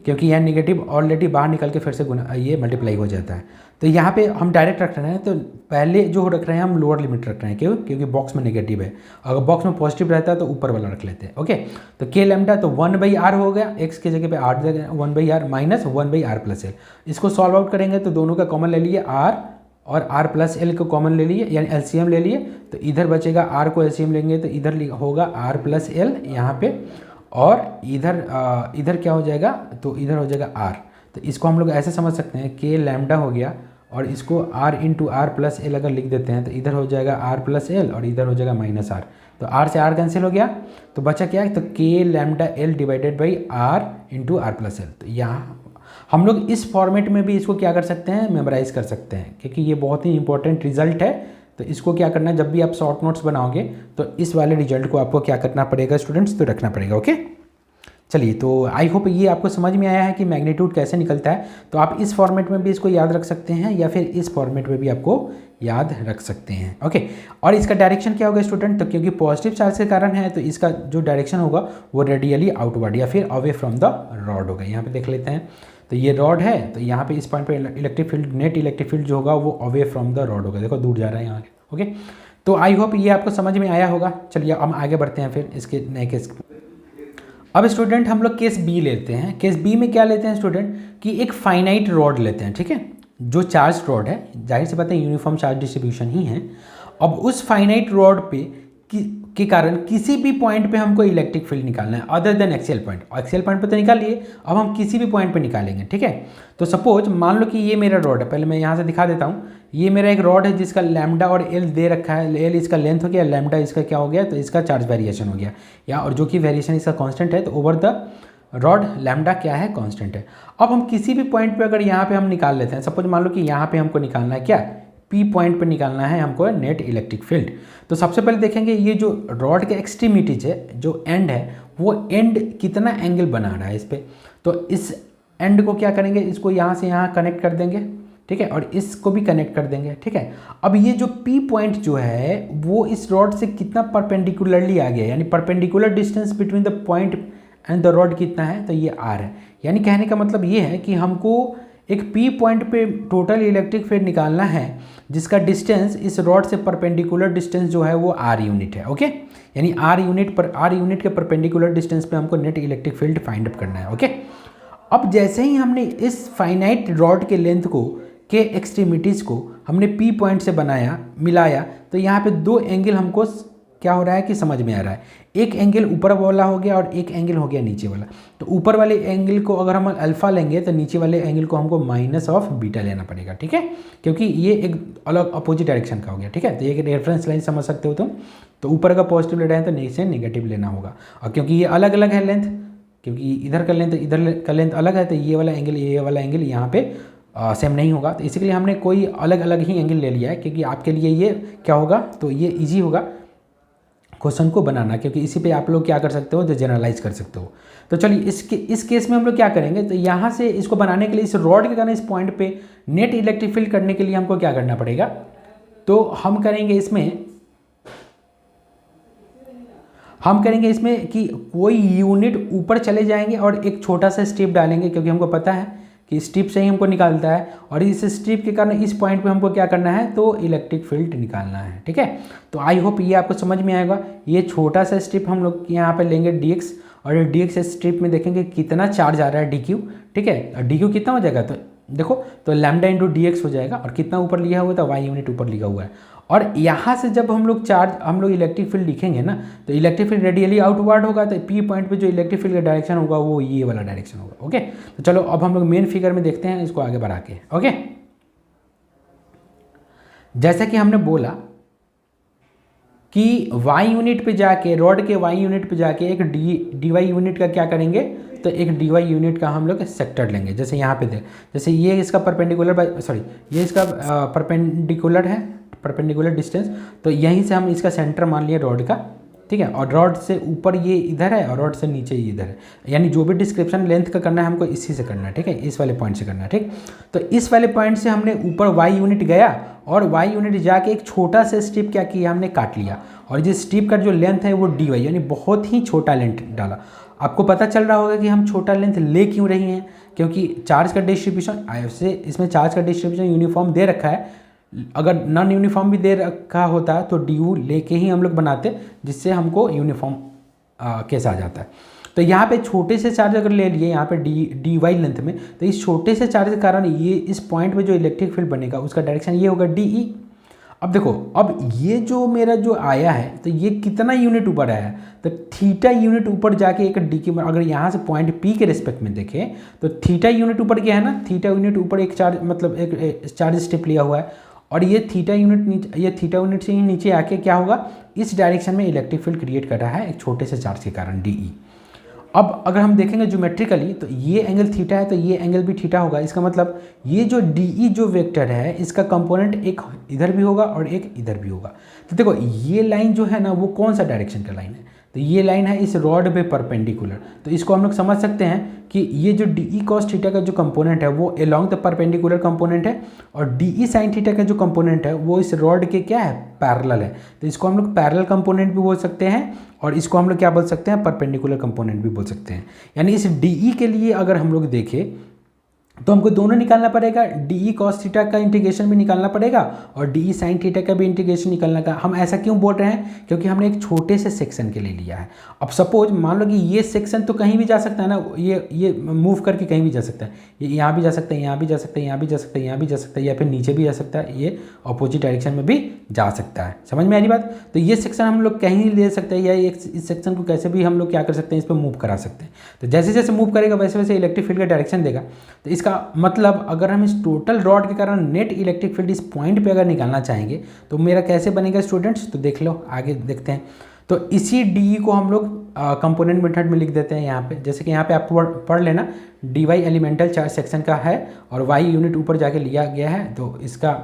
क्योंकि यह निगेटिव ऑलरेडी बाहर निकल के फिर से ये मल्टीप्लाई हो जाता है। तो यहाँ पे हम डायरेक्ट रख रहे हैं, तो पहले जो रख रहे हैं हम लोअर लिमिट रख रहे हैं, क्यों, क्योंकि बॉक्स में नेगेटिव है। अगर बॉक्स में पॉजिटिव रहता है तो ऊपर वाला रख लेते हैं, ओके। तो k लैम्डा तो 1/r हो गया, x की जगह पे r देगा 1/r माइनस 1/r+l। इसको सॉल्व आउट करेंगे तो दोनों का कॉमन ले लिए r, और r+l को कॉमन ले लिए, यानी LCM ले लिए, तो इधर बचेगा r को LCM लेंगे तो इधर होगा r+l यहाँ पे, और इधर क्या हो जाएगा, तो इधर हो जाएगा r। तो इसको हम लोग ऐसे समझ सकते हैं, k लैम्डा हो गया, और इसको r × r+l अगर लिख देते हैं तो इधर हो जाएगा r+l, और इधर हो जाएगा -r। तो r से r कैंसिल हो गया, तो बचा क्या है, तो k lambda l divided by r × r+l। तो यहाँ हम लोग इस फॉर्मेट में भी इसको क्या कर सकते हैं, मेमोराइज कर सकते हैं, क्योंकि ये बहुत ही इंपॉर्टेंट रिजल्ट है। तो इसको क्या करना है, जब भी आप शॉर्ट नोट्स बनाओगे तो इस वाले रिजल्ट को आपको क्या करना पड़ेगा स्टूडेंट्स, तो रखना पड़ेगा, ओके। चलिए, तो आई होप ये आपको समझ में आया है कि मैग्नीट्यूड कैसे निकलता है। तो आप इस फॉर्मेट में भी इसको याद रख सकते हैं या फिर इस फॉर्मेट में भी आपको याद रख सकते हैं। ओके, और इसका डायरेक्शन क्या होगा स्टूडेंट, तो क्योंकि पॉजिटिव चार्ज के कारण है तो इसका जो डायरेक्शन होगा वो रेडियली आउटवर्ड या फिर अवे फ्रॉम द रॉड होगा। यहाँ पे देख लेते हैं, तो ये रॉड है, तो यहाँ पे इस पॉइंट पे electric field, net electric field जो होगा वो अवे फ्रॉम द रॉड होगा। देखो दूर जा रहा है यहाँ। ओके, तो आई होप ये आपको समझ में आया होगा। चलिए हम आगे बढ़ते हैं फिर इसके नए केस। अब स्टूडेंट हम लोग केस बी लेते हैं। केस बी में क्या लेते हैं स्टूडेंट कि एक फाइनाइट रॉड लेते हैं, ठीक है, जो चार्ज रॉड है, जाहिर सी बात है यूनिफॉर्म चार्ज डिस्ट्रीब्यूशन ही है। अब उस फाइनाइट रॉड पे के कारण किसी भी पॉइंट पे हमको इलेक्ट्रिक फील्ड निकालना है other than axial point. Axial point पे तो निकाल लिए, अब हम किसी भी पॉइंट पे निकालेंगे, ठीक है। तो सपोज मान लो कि ये मेरा रॉड है, पहले मैं यहाँ से दिखा देता हूँ। ये मेरा एक रॉड है जिसका लैम्डा और एल दे रखा है। एल इसका लेंथ हो गया, लैम्डा इसका क्या हो गया, तो इसका चार्ज वेरिएशन हो गया, या और जो कि वेरिएशन इसका कांस्टेंट है, तो ओवर द रॉड लैम्डा क्या है, कांस्टेंट है। अब हम किसी भी पॉइंट पे अगर यहाँ पे हम निकाल लेते हैं, सपोज मान लो कि यहाँ पे हमको निकालना है क्या, पी पॉइंट पे निकालना है हमको नेट इलेक्ट्रिक फील्ड। तो सबसे पहले देखेंगे ये जो रॉड के एक्सट्रीमिटीज है, जो एंड है, वो एंड कितना एंगल बना रहा है इस पर। तो इस एंड को क्या करेंगे, इसको यहाँ से यहाँ कनेक्ट कर देंगे, ठीक है, और इसको भी कनेक्ट कर देंगे, ठीक है। अब ये जो पी पॉइंट जो है वो इस रॉड से कितना परपेंडिकुलरली आ गया, यानी perpendicular distance between the point and the rod कितना है, तो ये आर है। यानी कहने का मतलब ये है कि हमको एक पी पॉइंट पे टोटल इलेक्ट्रिक फील्ड निकालना है जिसका डिस्टेंस इस रॉड से परपेंडिकुलर डिस्टेंस जो है वो आर यूनिट है। ओके, यानी आर यूनिट के परपेंडिकुलर डिस्टेंस पे हमको net electric field find up करना है। ओके, अब जैसे ही हमने इस फाइनाइट रॉड के लेंथ को के एक्सट्रीमिटीज़ को हमने पी पॉइंट से बनाया, मिलाया, तो यहाँ पे दो एंगल हमको क्या हो रहा है कि समझ में आ रहा है। एक एंगल ऊपर वाला हो गया और एक एंगल हो गया नीचे वाला। तो ऊपर वाले एंगल को अगर हम अल्फा लेंगे तो नीचे वाले एंगल को हमको माइनस ऑफ बीटा लेना पड़ेगा, ठीक है, क्योंकि ये एक अलग अपोजिट डायरेक्शन का हो गया, ठीक है। तो ये एक रेफरेंस लाइन समझ सकते हो तुम। तो ऊपर का पॉजिटिव लेना है तो नीचे नेगेटिव लेना होगा, और क्योंकि ये अलग अलग है लेंथ, क्योंकि इधर का लेंथ अलग है, तो ये वाला एंगल यहाँ पे सेम नहीं होगा। तो इसी के लिए हमने कोई अलग अलग ही एंगल ले लिया है, क्योंकि आपके लिए ये क्या होगा, तो ये ईजी होगा क्वेश्चन को बनाना, क्योंकि इसी पे आप लोग क्या कर सकते हो, जो जनरलाइज कर सकते हो। तो चलिए इस केस में हम लोग क्या करेंगे, तो यहाँ से इसको बनाने के लिए इस रॉड के कारण इस पॉइंट पे नेट इलेक्ट्रिक फील्ड करने के लिए हमको क्या करना पड़ेगा, तो हम करेंगे इसमें कि कोई यूनिट ऊपर चले जाएंगे और एक छोटा सा स्टेप डालेंगे, क्योंकि हमको पता है कि स्ट्रिप से ही हमको निकालता है, और इस स्ट्रिप के कारण इस पॉइंट पे हमको क्या करना है, तो इलेक्ट्रिक फील्ड निकालना है, ठीक है। तो आई होप ये आपको समझ में आएगा। ये छोटा सा स्ट्रिप हम लोग यहाँ पे लेंगे dx, और dx स्ट्रिप में देखेंगे कितना चार्ज आ रहा है dq, ठीक है, और dq कितना हो जाएगा, तो देखो तो लैम्डा इंटू dx हो जाएगा, और कितना ऊपर लिया हुआ था, y यूनिट ऊपर लिखा हुआ है। और यहाँ से जब हम लोग इलेक्ट्रिक फील्ड लिखेंगे ना, तो इलेक्ट्रिक फील्ड रेडियली आउटवर्ड होगा, तो पी पॉइंट पे जो इलेक्ट्रिक फील्ड का डायरेक्शन होगा वो ये वाला डायरेक्शन होगा। ओके, तो चलो अब हम लोग मेन फिगर में देखते हैं इसको आगे बढ़ा के। ओके, जैसा कि हमने बोला कि y यूनिट पे जाके, रॉड के y यूनिट पे जाके एक dy यूनिट का क्या करेंगे, तो एक dy यूनिट का हम लोग सेक्टर लेंगे। जैसे यहाँ पे जैसे ये इसका ये इसका परपेंडिकुलर डिस्टेंस, तो यहीं से हम इसका सेंटर मान लिए रॉड का, ठीक है, और रॉड से ऊपर ये इधर है और रॉड से नीचे ये इधर है। यानी जो भी डिस्क्रिप्शन लेंथ का करना है हमको इसी से करना है, ठीक है, इस वाले पॉइंट से करना है, ठीक। तो इस वाले पॉइंट से हमने ऊपर y यूनिट गया, और y यूनिट जाके एक छोटा सा स्ट्रिप क्या किया, हमने काट लिया, और जिस स्ट्रिप का जो लेंथ है वो dy, यानी बहुत ही छोटा लेंथ डाला। आपको पता चल रहा होगा कि हम छोटा लेंथ ले क्यों रही हैं, क्योंकि चार्ज का डिस्ट्रीब्यूशन इसमें चार्ज का डिस्ट्रीब्यूशन यूनिफॉर्म दे रखा है। अगर नॉन यूनिफॉर्म भी दे रखा होता तो ड्यू लेके ही हम लोग बनाते, जिससे हमको यूनिफॉर्म केस आ जाता है। तो यहाँ पे छोटे से चार्ज अगर ले लिए यहाँ पे डी वाई लेंथ में, तो इस छोटे से चार्ज के कारण ये इस पॉइंट पे जो इलेक्ट्रिक फील्ड बनेगा उसका डायरेक्शन ये होगा डी ई। अब देखो, अब ये जो मेरा जो आया है, तो ये कितना यूनिट ऊपर आया है, तो थीटा यूनिट ऊपर जाके एक डी की, अगर यहाँ से पॉइंट पी के रिस्पेक्ट में देखें तो थीटा यूनिट ऊपर क्या है ना, थीटा यूनिट ऊपर एक चार्ज, मतलब एक चार्ज स्टेप लिया हुआ है, और ये थीटा यूनिट से ही नीचे आके क्या होगा, इस डायरेक्शन में इलेक्ट्रिक फील्ड क्रिएट कर रहा है एक छोटे से चार्ज के कारण डी ई। अब अगर हम देखेंगे ज्योमेट्रिकली, तो ये एंगल थीटा है, तो ये एंगल भी थीटा होगा। इसका मतलब ये जो डी ई जो वेक्टर है, इसका कंपोनेंट एक इधर भी होगा और एक इधर भी होगा। तो देखो ये लाइन जो है ना, वो कौन सा डायरेक्शन का लाइन है, तो ये लाइन है इस रॉड पे परपेंडिकुलर। तो इसको हम लोग समझ सकते हैं कि ये जो डी ई कॉस थीटा का जो कंपोनेंट है वो अलोंग द परपेंडिकुलर कंपोनेंट है, और डी ई साइन थीटा का जो कंपोनेंट है वो इस रॉड के क्या है, पैरेलल है। तो इसको हम लोग पैरेलल कंपोनेंट भी बोल सकते हैं, और इसको हम लोग क्या बोल सकते हैं, परपेंडिकुलर कंपोनेंट भी बोल सकते हैं। यानी इस डी ई के लिए अगर हम लोग देखें तो हमको दोनों निकालना पड़ेगा, डी ई कॉस थीटा का इंटीग्रेशन भी निकालना पड़ेगा और डी ई साइन थीटा का भी इंटीग्रेशन निकालना का। हम ऐसा क्यों बोल रहे हैं, क्योंकि हमने एक छोटे से सेक्शन के लिए लिया है। अब सपोज मान लो कि ये सेक्शन तो कहीं भी जा सकता है ना, ये मूव करके कहीं भी जा सकता है, ये यहाँ भी जा सकता है, यहाँ भी जा सकता है, यहाँ भी जा सकता है, यहाँ भी जा सकता है, या फिर नीचे भी जा सकता है, ये अपोजिट डायरेक्शन में भी जा सकता है। समझ में आ रही बात। तो ये सेक्शन हम लोग कहीं ले सकते हैं, या इस सेक्शन को कैसे भी हम लोग क्या कर सकते हैं, इस पर मूव करा सकते हैं। तो जैसे जैसे मूव करेगा वैसे वैसे इलेक्ट्रिक फील्ड का डायरेक्शन देगा। तो इसका मतलब अगर हम इस टोटल रॉड के कारण नेट इलेक्ट्रिक फील्ड इस पॉइंट पे अगर निकालना चाहेंगे तो मेरा कैसे बनेगा स्टूडेंट्स, तो देख लो आगे देखते हैं। तो इसी डी को हम लोग कंपोनेंट मेथड में लिख देते हैं यहाँ पे। जैसे कि यहाँ पे आप पढ़ लेना, D Y elemental charge section का है और वाई यूनिट ऊपर जाके लिया गया है। तो इसका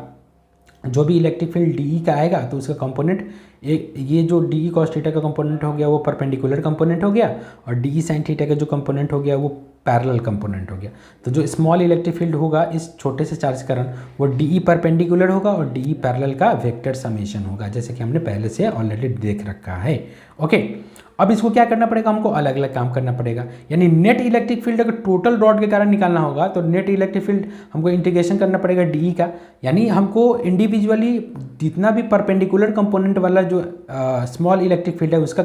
जो भी इलेक्ट्रिक फील्ड डी का आएगा तो उसका कंपोनेंट ये जो डी कॉस थीटा का कंपोनेंट हो गया वो परपेंडिकुलर कंपोनेंट हो गया, और डी साइन थीटा का जो कंपोनेंट हो गया वो पैरेलल कंपोनेंट हो गया। तो जो स्मॉल इलेक्ट्रिक फील्ड होगा इस छोटे से चार्ज के कारण वो डी ई परपेंडिकुलर होगा और डी ई पैरेलल का वेक्टर समेशन होगा, जैसे कि हमने पहले से ऑलरेडी देख रखा है। ओके, अब इसको क्या करना पड़ेगा, हमको अलग अलग काम करना पड़ेगा। यानी नेट इलेक्ट्रिक फील्ड अगर टोटल रॉड के कारण निकालना होगा तो नेट इलेक्ट्रिक फील्ड हमको इंटीग्रेशन करना पड़ेगा डी का। यानी हमको इंडिविजुअली जितना भी परपेंडिकुलर कंपोनेंट वाला जो स्मॉल इलेक्ट्रिक फील्ड है उसका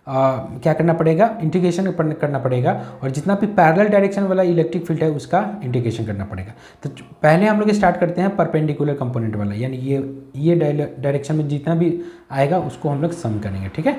क्या करना पड़ेगा, इंटीग्रेशन करना पड़ेगा, और जितना भी पैरेलल डायरेक्शन वाला इलेक्ट्रिक फील्ड है उसका इंटीग्रेशन करना पड़ेगा। तो पहले हम लोग स्टार्ट करते हैं परपेंडिकुलर कंपोनेंट वाला, यानी ये डायरेक्शन में जितना भी आएगा उसको हम लोग सम करेंगे। ठीक है,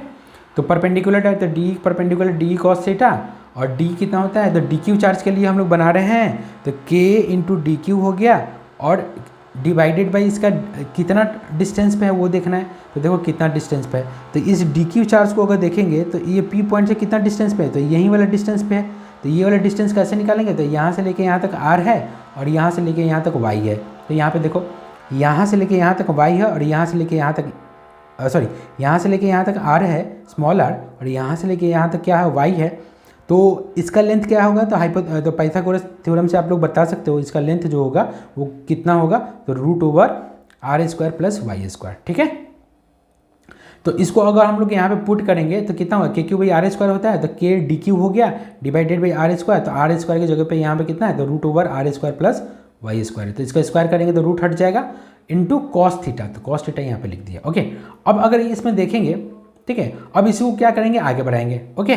तो परपेंडिकुलर है तो D perpendicular D cos theta, और डी कितना होता है, तो डी क्यू चार्ज के लिए हम लोग बना रहे हैं तो के इंटू डी क्यू हो गया, और डिवाइडेड बाई इसका कितना डिस्टेंस पे है वो देखना है। तो देखो कितना डिस्टेंस पे है, तो इस डी क्यू चार्ज को अगर देखेंगे तो ये पी पॉइंट से कितना डिस्टेंस पे है, तो यही वाला डिस्टेंस पे है। तो ये वाला डिस्टेंस कैसे निकालेंगे, तो यहाँ से लेके यहाँ तक आर है और यहाँ से लेके यहाँ तक वाई है। तो यहाँ पे देखो यहाँ से लेके यहाँ तक वाई है और यहाँ से लेके यहाँ तक यहाँ से लेके यहाँ तक आर है स्मॉल आर, और यहाँ से लेके यहाँ तक क्या है, वाई है। तो इसका लेंथ क्या होगा, तो पाइथागोरस थ्योरम से आप लोग बता सकते हो इसका लेंथ जो होगा वो कितना होगा, तो root over R square plus Y square. ठीक है, तो इसको अगर हम लोग यहाँ पे पुट करेंगे तो कितना होगा, के क्यू बाई आर स्क्वायर होता है, तो के डी क्यू हो गया डिवाइडेड बाई आर स्क्वायर। तो आर स्क्वायर की जगह पे यहाँ पे कितना है, तो root over R square plus Y square. तो इसका स्क्वायर करेंगे तो रूट हट जाएगा इंटू कॉस थीटा, तो कॉस थीटा यहाँ पे लिख दिया। ओके, अब अगर इसमें देखेंगे, ठीक है, अब इसको क्या करेंगे, आगे बढ़ाएंगे। ओके,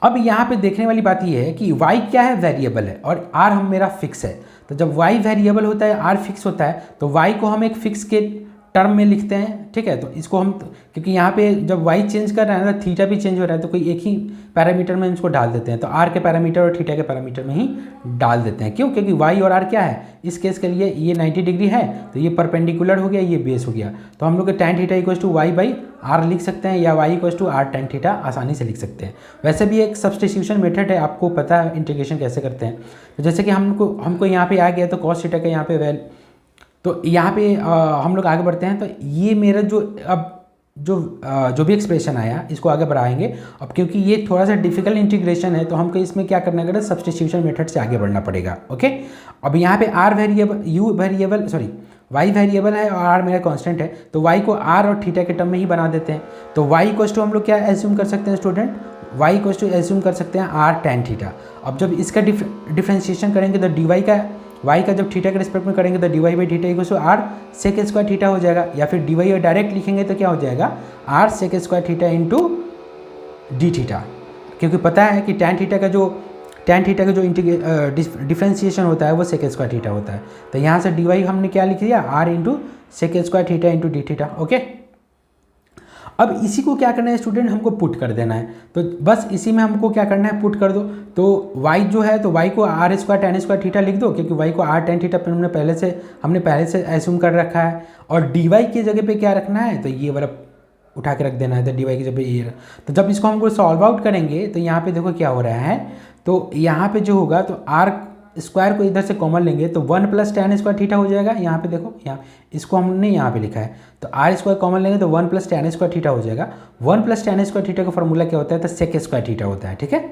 अब यहाँ पे देखने वाली बात ये है कि y क्या है, वेरिएबल है, और r हम मेरा फिक्स है। तो जब y वेरिएबल होता है, r फिक्स होता है, तो y को हम एक फिक्स के टर्म में लिखते हैं। ठीक है, तो इसको हम क्योंकि यहाँ पे जब y चेंज कर रहा है ना, थीटा भी चेंज हो रहा है, तो कोई एक ही पैरामीटर में इसको डाल देते हैं। तो r के पैरामीटर और थीटा के पैरामीटर में ही डाल देते हैं। क्यों, क्योंकि y और r क्या है, इस केस के लिए ये 90 डिग्री है तो ये परपेंडिकुलर हो गया, ये बेस हो गया। तो हम लोग tan theta equals to Y by R लिख सकते हैं, या y equals to R tan theta आसानी से लिख सकते हैं। वैसे भी एक सब्स्टिट्यूशन मेथड है, आपको पता है इंटीग्रेशन कैसे करते हैं। तो जैसे कि हमको यहाँ पे आ गया तो कॉस थीटा का यहाँ पे तो यहाँ पे हम लोग आगे बढ़ते हैं। तो ये मेरा जो भी एक्सप्रेशन आया इसको आगे बढ़ाएंगे। अब क्योंकि ये थोड़ा सा डिफिकल्ट इंटीग्रेशन है तो हमको इसमें क्या करना है, सब्स्टिट्यूशन मेथड से आगे बढ़ना पड़ेगा। ओके, अब यहाँ पे आर वेरिएबल वाई वेरिएबल है और आर मेरा कांस्टेंट है, तो वाई को आर और थीटा के टर्म में ही बना देते हैं। तो वाई इक्वल्स टू हम लोग क्या एज्यूम कर सकते हैं student, Y equals to assume कर सकते हैं आर tan थीटा। अब जब इसका डिफ्रेंशिएशन करेंगे तो डी वाई का y का जब थीटा के रिस्पेक्ट में करेंगे तो D Y by theta equals to R sec square theta हो जाएगा, या फिर डी वाई और डायरेक्ट लिखेंगे तो क्या हो जाएगा, R sec square theta into D theta. क्योंकि पता है कि tan थीटा का जो डिफ्रेंशिएशन होता है वो सेक स्क्वायर थीटा होता है। तो यहाँ से डी वाई हमने क्या लिख दिया, R into sec square theta into D theta. Okay, अब इसी को क्या करना है स्टूडेंट, हमको पुट कर देना है। तो बस इसी में हमको क्या करना है, पुट कर दो। तो y जो है तो y को R square tan square theta लिख दो, क्योंकि y को आर tan थीटा पर हमने पहले से एज्यूम कर रखा है। और dy की जगह पे क्या रखना है, तो ये वाला उठा के रख देना है। तो dy की जगह पे ये, तो जब इसको हमको सॉल्व आउट करेंगे तो यहाँ पे देखो क्या हो रहा है, तो यहाँ पे जो होगा तो r स्क्वायर को इधर से कॉमन लेंगे तो 1 + tan स्क्वायर थीटा हो जाएगा। यहाँ पे देखो, यहाँ इसको हमने यहाँ पे लिखा है, तो r स्क्वायर कॉमन लेंगे तो 1 + tan स्क्वायर थीटा हो जाएगा। 1 + tan स्क्वायर थीटा का फॉर्मूला क्या होता है, तो सेक स्क्वायर थीटा होता है। ठीक है,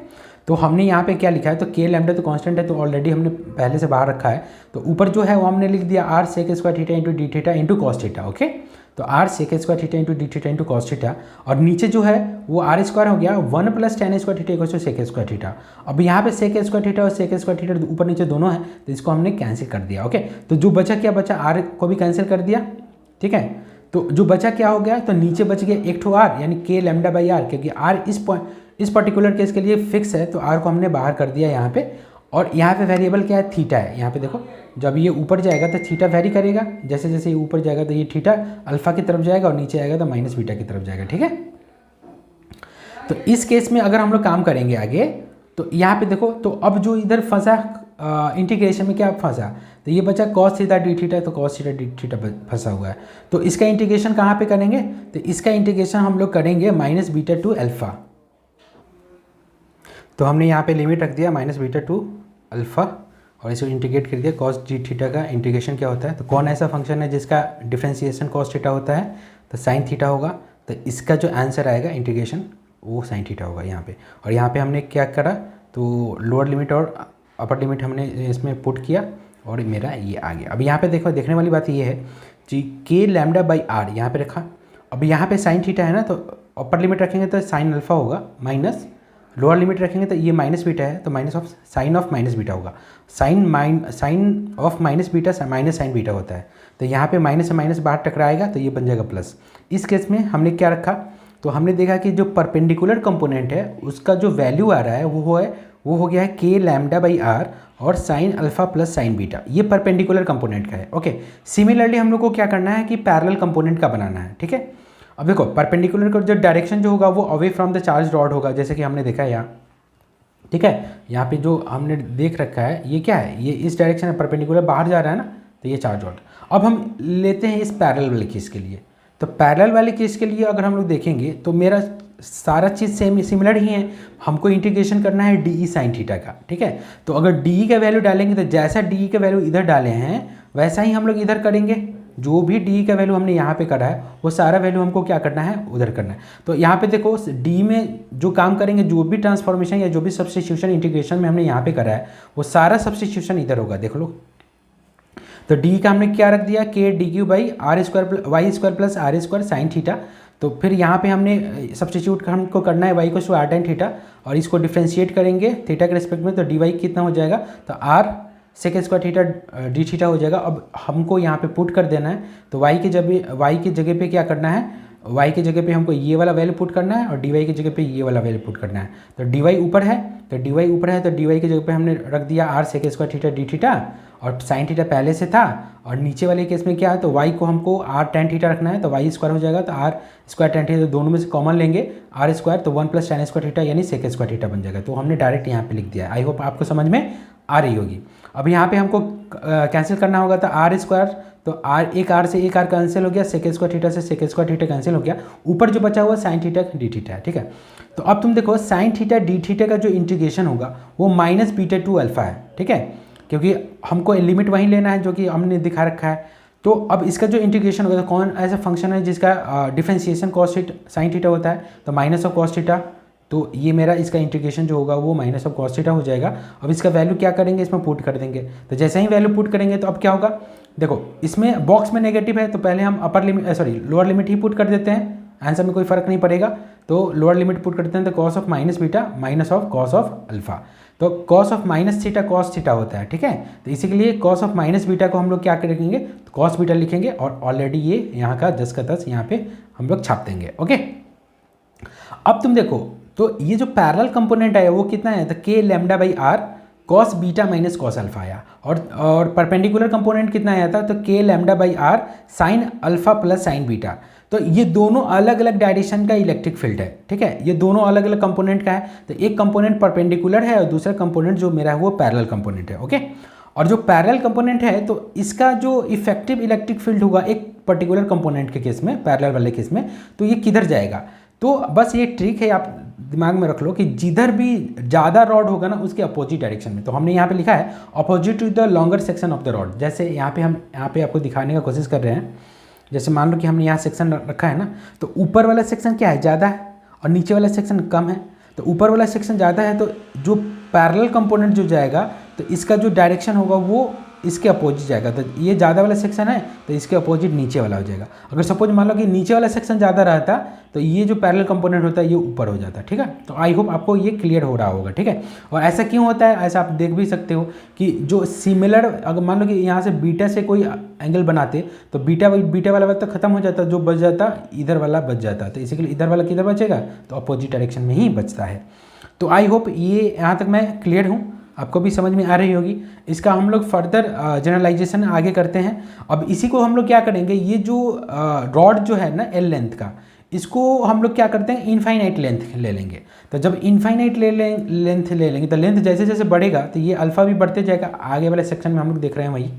तो हमने यहाँ पे क्या लिखा है, तो k लैम्डा तो कांस्टेंट है, तो ऑलरेडी हमने पहले से बाहर रखा है, तो ऊपर जो है वो हमने लिख दिया r sec square theta into D theta into cos theta. Okay, तो r sec square theta into D theta into cos theta, और नीचे जो है वो r स्क्वायर हो गया 1 + tan square theta equal to sec square theta. अब यहाँ पे सेक स्क्वायर थीटा और सेक स्क्वायर थीटा ऊपर नीचे दोनों है, तो इसको हमने कैंसिल कर दिया। ओके, तो जो बचा क्या बचा, r को भी कैंसिल कर दिया। ठीक है, तो जो बचा क्या हो गया, तो नीचे बच गया एक ठो r यानी k लैम्डा बाई r, क्योंकि r इस पर्टिकुलर केस के लिए फिक्स है, तो r को हमने बाहर कर दिया यहाँ पे। और यहाँ पे वेरिएबल क्या है, थीटा है। यहाँ पे देखो, जब ये ऊपर जाएगा तो थीटा वेरी करेगा, जैसे जैसे ये ऊपर जाएगा तो ये थीटा अल्फा की तरफ जाएगा, और नीचे आएगा तो माइनस बीटा की तरफ जाएगा। ठीक है, तो इस केस में अगर हम लोग काम करेंगे आगे, तो यहाँ पे देखो, तो अब जो इधर फंसा इंटीग्रेशन में क्या फंसा, तो ये बचा कॉस थीटा डी थीटा, तो कॉस थीटा डी थीटा फंसा हुआ है। तो इसका इंटीग्रेशन कहाँ पे करेंगे, तो इसका इंटीग्रेशन हम लोग करेंगे माइनस बीटा टू अल्फा। तो हमने यहाँ पे लिमिट रख दिया माइनस बीटा टू अल्फ़ा, और इसको इंटीग्रेट कर दिया। कॉस डी थीटा का इंटीग्रेशन क्या होता है, तो कौन ऐसा फंक्शन है जिसका डिफ्रेंसिएशन कॉस थीटा होता है, तो साइन थीटा होगा। तो इसका जो आंसर आएगा इंटीग्रेशन वो साइन थीटा होगा यहाँ पे। और यहाँ पे हमने क्या करा, तो लोअर लिमिट और अपर लिमिट हमने इसमें पुट किया, और मेरा ये आ गया। अब यहाँ पे देखो, देखने वाली बात ये है कि k लैम्डा बाई r यहाँ पे रखा। अब यहाँ पे साइन थीटा है ना, तो अपर लिमिट रखेंगे तो साइन अल्फ़ा होगा, माइनस लोअर लिमिट रखेंगे तो ये माइनस बीटा है, तो minus of sine of minus beta होगा। Sine of minus beta minus sine beta होता है, तो यहाँ पे माइनस से माइनस बाहर टकराएगा, तो ये बन जाएगा प्लस। इस केस में हमने क्या रखा, तो हमने देखा कि जो परपेंडिकुलर कंपोनेंट है उसका जो वैल्यू आ रहा है वो हो गया है k लैम्डा बाई r और sine alpha plus sine beta, ये परपेंडिकुलर कंपोनेंट का है। ओके, सिमिलरली हम लोग को क्या करना है कि पैरेलल कंपोनेंट का बनाना है। ठीक है, अब देखो परपेंडिकुलर का जो डायरेक्शन जो होगा वो away from the charge rod होगा, जैसे कि हमने देखा है यहाँ। ठीक है, यहाँ पे जो हमने देख रखा है ये क्या है, ये इस डायरेक्शन में परपेंडिकुलर बाहर जा रहा है ना, तो ये चार्ज रॉड। अब हम लेते हैं इस पैरेलल वाले केस के लिए, तो पैरेलल वाले केस के लिए अगर हम लोग देखेंगे तो मेरा सारा चीज़ सेम सिमिलर ही है। हमको इंटीग्रेशन करना है डी ई साइन थीटा का। ठीक है, तो अगर डी ई का वैल्यू डालेंगे तो जैसा डी ई का वैल्यू इधर डाले हैं वैसा ही हम लोग इधर करेंगे। जो भी डी का वैल्यू हमने यहाँ पे करा है वो सारा वैल्यू हमको क्या करना है, उधर करना है। तो यहाँ पे देखो डी में जो काम करेंगे, जो भी ट्रांसफॉर्मेशन या जो भी सब्स्टिट्यूशन इंटीग्रेशन में हमने यहाँ पे करा है वो सारा सब्स्टिट्यूशन इधर होगा। देख लो, तो डी का हमने क्या रख दिया, K D Q by R square Y square plus R square sine theta. तो फिर यहाँ पे हमने सब्स्टिट्यूट हमको करना है वाई को आर टेन थीटा, और इसको डिफ्रेंशिएट करेंगे थीटा के रिस्पेक्ट में, तो डी वाई कितना हो जाएगा, तो R sec square theta D theta हो जाएगा। अब हमको यहाँ पे पुट कर देना है, तो वाई की जगह पे क्या करना है, वाई की जगह पे हमको ये वाला वैल्यू पुट करना है, और डी वाई की जगह पे ये वाला वैल्यू पुट करना है। तो डी वाई ऊपर है, तो डी वाई ऊपर है, तो डी वाई की जगह पे हमने रख दिया R sec square theta D theta, और साइन थीटा पहले से था। और नीचे वाले केस में क्या है, तो वाई को हमको आर टेन थीटा रखना है, तो वाई स्क्वायर हो जाएगा, तो आर स्क्वायर टेन थीटा, तो दोनों में से कॉमन लेंगे आर स्क्वायर, तो 1 + tan स्क्वायर थीटा यानी सेक स्क्वायर थीटा बन जाएगा। तो हमने डायरेक्ट यहाँ पे लिख दिया। आई होप आपको समझ में आ रही होगी। अब यहाँ पे हमको कैंसिल करना होगा, तो आर स्क्वायर, तो आर एक आर से एक आर कैंसिल हो गया, सेक स्क्वायर थीटा से सेक स्क्वायर थीटा कैंसिल हो गया, ऊपर जो बचा हुआ साइन थीटा डी थीटा है। ठीक है, तो अब तुम देखो साइन थीटा डी थीटा का जो इंटीग्रेशन होगा वो माइनस बीटा टू अल्फ़ा है। ठीक है, क्योंकि हमको लिमिट वहीं लेना है जो कि हमने दिखा रखा है। तो अब इसका जो इंटीग्रेशन होगा, तो कौन ऐसा फंक्शन है जिसका डिफ्रेंसिएशन कॉस साइन थीटा होता है, तो माइनस ऑफ कॉस थीटा। तो ये मेरा इसका इंटीग्रेशन जो होगा वो माइनस ऑफ कॉस थीटा हो जाएगा। अब इसका वैल्यू क्या करेंगे, इसमें पुट कर देंगे। तो जैसे ही वैल्यू पुट करेंगे तो अब क्या होगा, देखो इसमें बॉक्स में नेगेटिव है, तो पहले हम लोअर लिमिट ही पुट कर देते हैं, आंसर में कोई फर्क नहीं पड़ेगा। तो लोअर लिमिट पुट करते हैं, तो cos of minus beta minus of cos of alpha, तो cos of minus theta cos theta होता है। ठीक है, तो इसी के लिए कॉस ऑफ माइनस बीटा को हम लोग क्या करेंगे, तो कॉस बीटा लिखेंगे, और ऑलरेडी ये यहाँ का 10 का 10 यहाँ पे हम लोग छाप देंगे। ओके, अब तुम देखो, तो ये जो पैरेलल कंपोनेंट आया वो कितना है, तो K lambda by R cos beta minus cos alpha आया, और परपेंडिकुलर कंपोनेंट कितना आया था, तो K lambda by R sine alpha plus sine beta. तो ये दोनों अलग अलग डायरेक्शन का इलेक्ट्रिक फील्ड है। ठीक है, ये दोनों अलग अलग कंपोनेंट का है, तो एक कंपोनेंट परपेंडिकुलर है और दूसरा कंपोनेंट जो मेरा है वो पैरेलल कंपोनेंट है। ओके, और जो पैरेलल कंपोनेंट है तो इसका जो इफेक्टिव इलेक्ट्रिक फील्ड होगा एक पर्टिकुलर कंपोनेंट के केस में, पैरेलल वाले केस में, तो ये किधर जाएगा। तो बस ये ट्रिक है, आप दिमाग में रख लो कि जिधर भी ज़्यादा रॉड होगा ना उसके अपोजिट डायरेक्शन में, तो हमने यहाँ पे लिखा है opposite to the longer section of the rod. जैसे यहाँ पे हम यहाँ पे आपको दिखाने का कोशिश कर रहे हैं, जैसे मान लो कि हमने यहाँ सेक्शन रखा है ना, तो ऊपर वाला सेक्शन क्या है, ज़्यादा है और नीचे वाला सेक्शन कम है। तो ऊपर वाला सेक्शन ज़्यादा है तो जो पैरेलल कंपोनेंट जो जाएगा तो इसका जो डायरेक्शन होगा वो इसके अपोजिट जाएगा। तो ये ज़्यादा वाला सेक्शन है तो इसके अपोजिट नीचे वाला हो जाएगा। अगर सपोज मान लो कि नीचे वाला सेक्शन ज़्यादा रहता तो ये जो पैरेलल कंपोनेंट होता है ये ऊपर हो जाता, ठीक है। तो आई होप आपको ये क्लियर हो रहा होगा, ठीक है। और ऐसा क्यों होता है, ऐसा आप देख भी सकते हो कि जो सिमिलर, अगर मान लो कि यहाँ से बीटा से कोई एंगल बनाते तो बीटा वाला तो खत्म हो जाता, जो बच जाता इधर वाला बच जाता, तो इसी के लिए इधर वाला किधर बचेगा, तो अपोजिट डायरेक्शन में ही बचता है। तो आई होप ये यहाँ तक मैं क्लियर हूँ, आपको भी समझ में आ रही होगी। इसका हम लोग फर्दर जनरलाइजेशन आगे करते हैं। अब इसी को हम लोग क्या करेंगे, ये जो रॉड जो है ना एल लेंथ का, इसको हम लोग क्या करते हैं इनफाइनाइट लेंथ ले लेंगे। तो जब इनफाइनाइट लेंथ ले लेंगे तो लेंथ जैसे जैसे बढ़ेगा तो ये अल्फ़ा भी बढ़ते जाएगा। आगे वाले सेक्शन में हम लोग देख रहे हैं वही,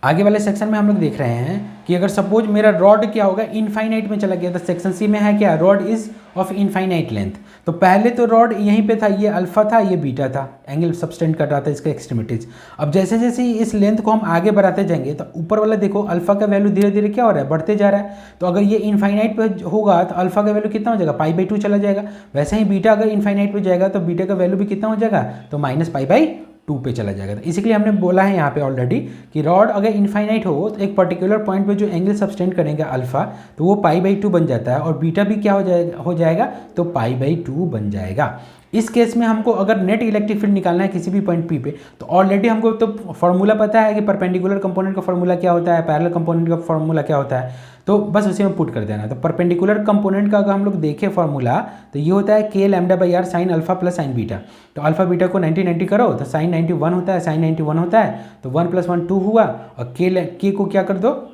आगे वाले सेक्शन में हम लोग देख रहे हैं कि अगर सपोज मेरा रॉड क्या होगा इनफाइनाइट में चला गया, तो सेक्शन सी में है क्या, rod is of infinite length. तो पहले तो रॉड यहीं पे था, ये अल्फा था ये बीटा था, एंगल सबटेंड कर रहा था इसका एक्सट्रीमिटीज। अब जैसे जैसे इस लेंथ को हम आगे बढ़ाते जाएंगे तो ऊपर वाला देखो अल्फा का वैल्यू धीरे धीरे क्या हो रहा है, बढ़ते जा रहा है। तो अगर ये इनफाइनाइट पे होगा तो अल्फा का वैल्यू कितना हो जाएगा, π/2 चला जाएगा। वैसे ही बीटा अगर इनफाइनाइट पे जाएगा तो बीटा का वैल्यू भी कितना हो जाएगा, तो -π/2 पे चला जाएगा। तो इसीलिए हमने बोला है यहाँ पे ऑलरेडी कि रॉड अगर इनफाइनाइट हो तो एक पर्टिकुलर पॉइंट पे जो एंगल सबटेंड करेंगे अल्फा, तो वो π/2 बन जाता है और बीटा भी क्या हो जाएगा तो π/2 बन जाएगा। इस केस में हमको अगर नेट इलेक्ट्रिक फील्ड निकालना है किसी भी पॉइंट पी पे, तो ऑलरेडी हमको तो फॉर्मूला पता है कि परपेंडिकुलर कंपोनेंट का फॉर्मूला क्या होता है, पैरेलल कंपोनेंट का फॉर्मूला क्या होता है, तो बस उसी में पुट कर देना। तो परपेंडिकुलर कंपोनेंट का अगर हम लोग देखें फॉर्मूला तो ये होता है k λ/r sign alpha plus sine beta. तो अल्फा बीटा को 90 करो तो साइन 91 होता है, साइन 91 होता है तो 1 + 1 2 हुआ, और के को क्या कर दो,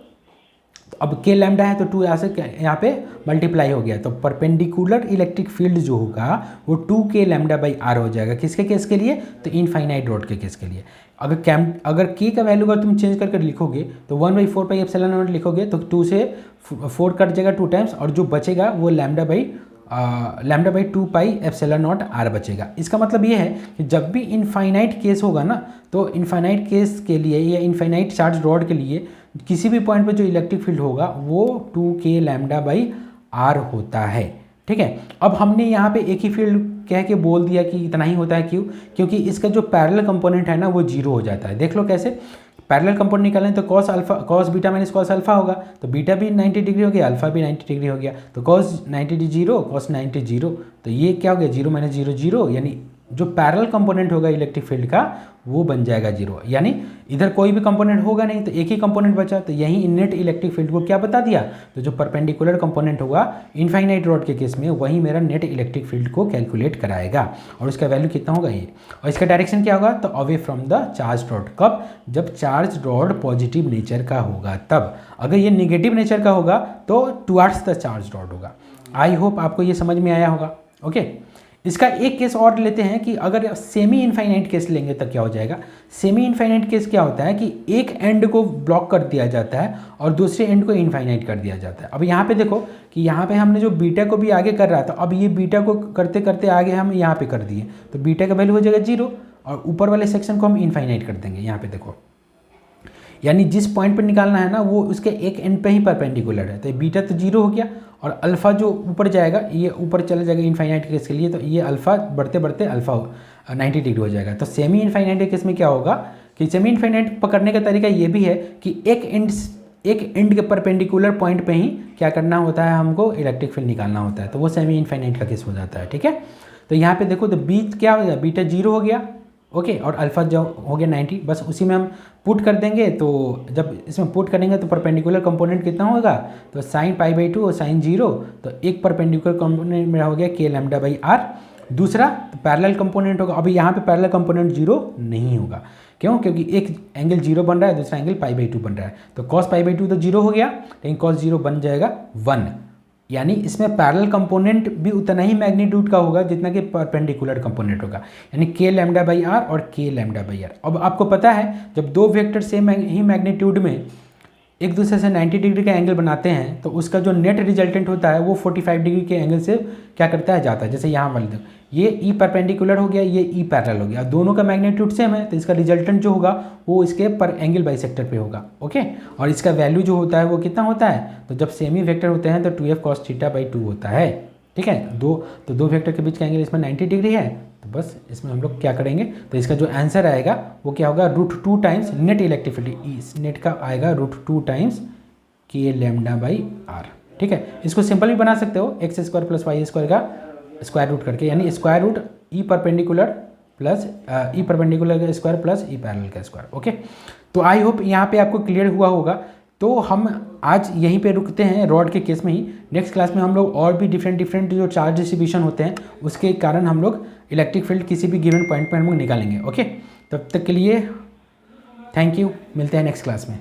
अब k लैम्डा है तो 2 यहाँ पे मल्टीप्लाई हो गया। तो परपेंडिकुलर इलेक्ट्रिक फील्ड जो होगा वो 2k λ/r हो जाएगा। किसके केस के लिए, तो इनफाइनाइट रॉड के केस के लिए। अगर k का वैल्यू अगर तुम चेंज करके लिखोगे तो 1/4πε0 लिखोगे तो 2 से 4 कट जाएगा 2 टाइम्स, और जो बचेगा वो λ/2πε0r बचेगा। इसका मतलब ये है कि जब भी इनफाइनाइट केस होगा ना, तो इनफाइनाइट केस के लिए या इनफाइनाइट चार्ज रॉड के लिए किसी भी पॉइंट पे जो इलेक्ट्रिक फील्ड होगा वो 2k λ/r होता है, ठीक है। अब हमने यहाँ पे एक ही फील्ड कह के बोल दिया कि इतना ही होता है, क्यों, क्योंकि इसका जो पैरेलल कंपोनेंट है ना वो 0 हो जाता है। देख लो कैसे, पैरेलल कंपोनेंट निकालें तो cos beta minus cos alpha होगा, तो बीटा भी 90 डिग्री हो गया, अल्फा भी 90 डिग्री हो गया, तो cos 90 0 cos 90 0, तो ये क्या हो गया 0 - 0 0, यानी जो पैरेलल कंपोनेंट होगा इलेक्ट्रिक फील्ड का वो बन जाएगा 0। यानी इधर कोई भी कंपोनेंट होगा नहीं तो एक ही कंपोनेंट बचा, तो यही नेट इलेक्ट्रिक फील्ड को क्या बता दिया, तो जो परपेंडिकुलर कंपोनेंट होगा इनफाइनाइट रॉड के केस में वही मेरा नेट इलेक्ट्रिक फील्ड को कैलकुलेट कराएगा, और उसका वैल्यू कितना होगा ये, और इसका डायरेक्शन क्या होगा, तो away from the charge rod. कब, जब चार्ज रॉड पॉजिटिव नेचर का होगा तब। अगर ये निगेटिव नेचर का होगा तो टुवर्ड्स द चार्ज रॉड होगा। आई होप आपको ये समझ में आया होगा, ओके। इसका एक केस और लेते हैं कि अगर सेमी इनफाइनाइट केस लेंगे तो क्या हो जाएगा। सेमी इनफाइनाइट केस क्या होता है कि एक एंड को ब्लॉक कर दिया जाता है और दूसरे एंड को इनफाइनाइट कर दिया जाता है। अब यहाँ पे देखो कि यहाँ पे हमने जो बीटा को भी आगे कर रहा था, अब ये बीटा को करते करते आगे हम यहाँ पे कर दिए, तो बीटा का वैल्यू हो जाएगा 0 और ऊपर वाले सेक्शन को हम इनफाइनाइट कर देंगे। यहाँ पे देखो, यानी जिस पॉइंट पर निकालना है ना वो उसके एक एंड पे ही परपेंडिकुलर है, तो बीटा तो 0 हो गया, और अल्फ़ा जो ऊपर जाएगा ये ऊपर चला जाएगा इनफाइनाइट केस के लिए, तो ये अल्फ़ा बढ़ते बढ़ते अल्फ़ा 90 डिग्री हो जाएगा। तो सेमी इनफाइनाइट केस में क्या होगा कि सेमी इनफाइनाइट पकड़ने का तरीका ये भी है कि एक एंड के परपेंडिकुलर पॉइंट पे ही क्या करना होता है, हमको इलेक्ट्रिक फील्ड निकालना होता है, तो वो सेमी इनफाइनाइट का केस हो जाता है, ठीक है। तो यहाँ पे देखो तो क्या हो गया, बीटा 0 हो गया, ओके, और अल्फ़ा जो हो गया 90, बस उसी में हम पुट कर देंगे। तो जब इसमें पुट करेंगे तो परपेंडिकुलर कंपोनेंट कितना होगा, तो साइन π/2 और साइन 0, तो एक परपेंडिकुलर कंपोनेंट मेरा हो गया k λ/r, दूसरा तो पैरेलल कंपोनेंट होगा। अभी यहाँ पे पैरेलल कंपोनेंट 0 नहीं होगा, क्यों, क्योंकि एक एंगल 0 बन रहा है, दूसरा एंगल π/2 बन रहा है, तो cos π/2 तो 0 हो गया, लेकिन cos 0 बन जाएगा 1, यानी इसमें पैरेलल कंपोनेंट भी उतना ही मैग्नीट्यूड का होगा जितना कि परपेंडिकुलर कंपोनेंट होगा, यानी k λ/r और k λ/r। अब आपको पता है जब दो वेक्टर सेम ही मैग्नीट्यूड में एक दूसरे से 90 डिग्री का एंगल बनाते हैं तो उसका जो नेट रिजल्टेंट होता है वो 45 डिग्री के एंगल से क्या करता है, जाता है। जैसे यहाँ वाले देखो, ये ई परपेंडिकुलर हो गया, ये ई पैरेलल हो गया, दोनों का मैग्नीट्यूड सेम है, तो इसका रिजल्टेंट जो होगा वो इसके पर एंगल बाइसेक्टर पे होगा। ओके, और इसका वैल्यू जो होता है वो कितना होता है, तो जब सेम ही वेक्टर होते हैं तो 2f cos θ/2 होता है। ठीक है, दो वेक्टर के बीच का एंगल इसमें 90 डिग्री है, तो बस इसमें हम लोग क्या करेंगे, तो इसका जो आंसर आएगा वो क्या होगा, √2 टाइम्स नेट इलेक्ट्रिसिटी, इस नेट का आएगा √2 टाइम्स K λ/r। ठीक है, इसको सिंपल भी बना सकते हो, x² + y² का स्क्वायर रूट करके, यानी square root E perpendicular plus E perpendicular का स्क्वायर प्लस ई पैरेलल का स्क्वायर। ओके, तो आई होप यहाँ पे आपको क्लियर हुआ होगा। तो हम आज यहीं पे रुकते हैं रॉड के केस में ही। नेक्स्ट क्लास में हम लोग और भी डिफरेंट जो चार्ज डिस्ट्रीब्यूशन होते हैं उसके कारण हम लोग इलेक्ट्रिक फील्ड किसी भी गिवन पॉइंट पर हम लोग निकालेंगे। ओके, तब तक के लिए थैंक यू, मिलते हैं नेक्स्ट क्लास में।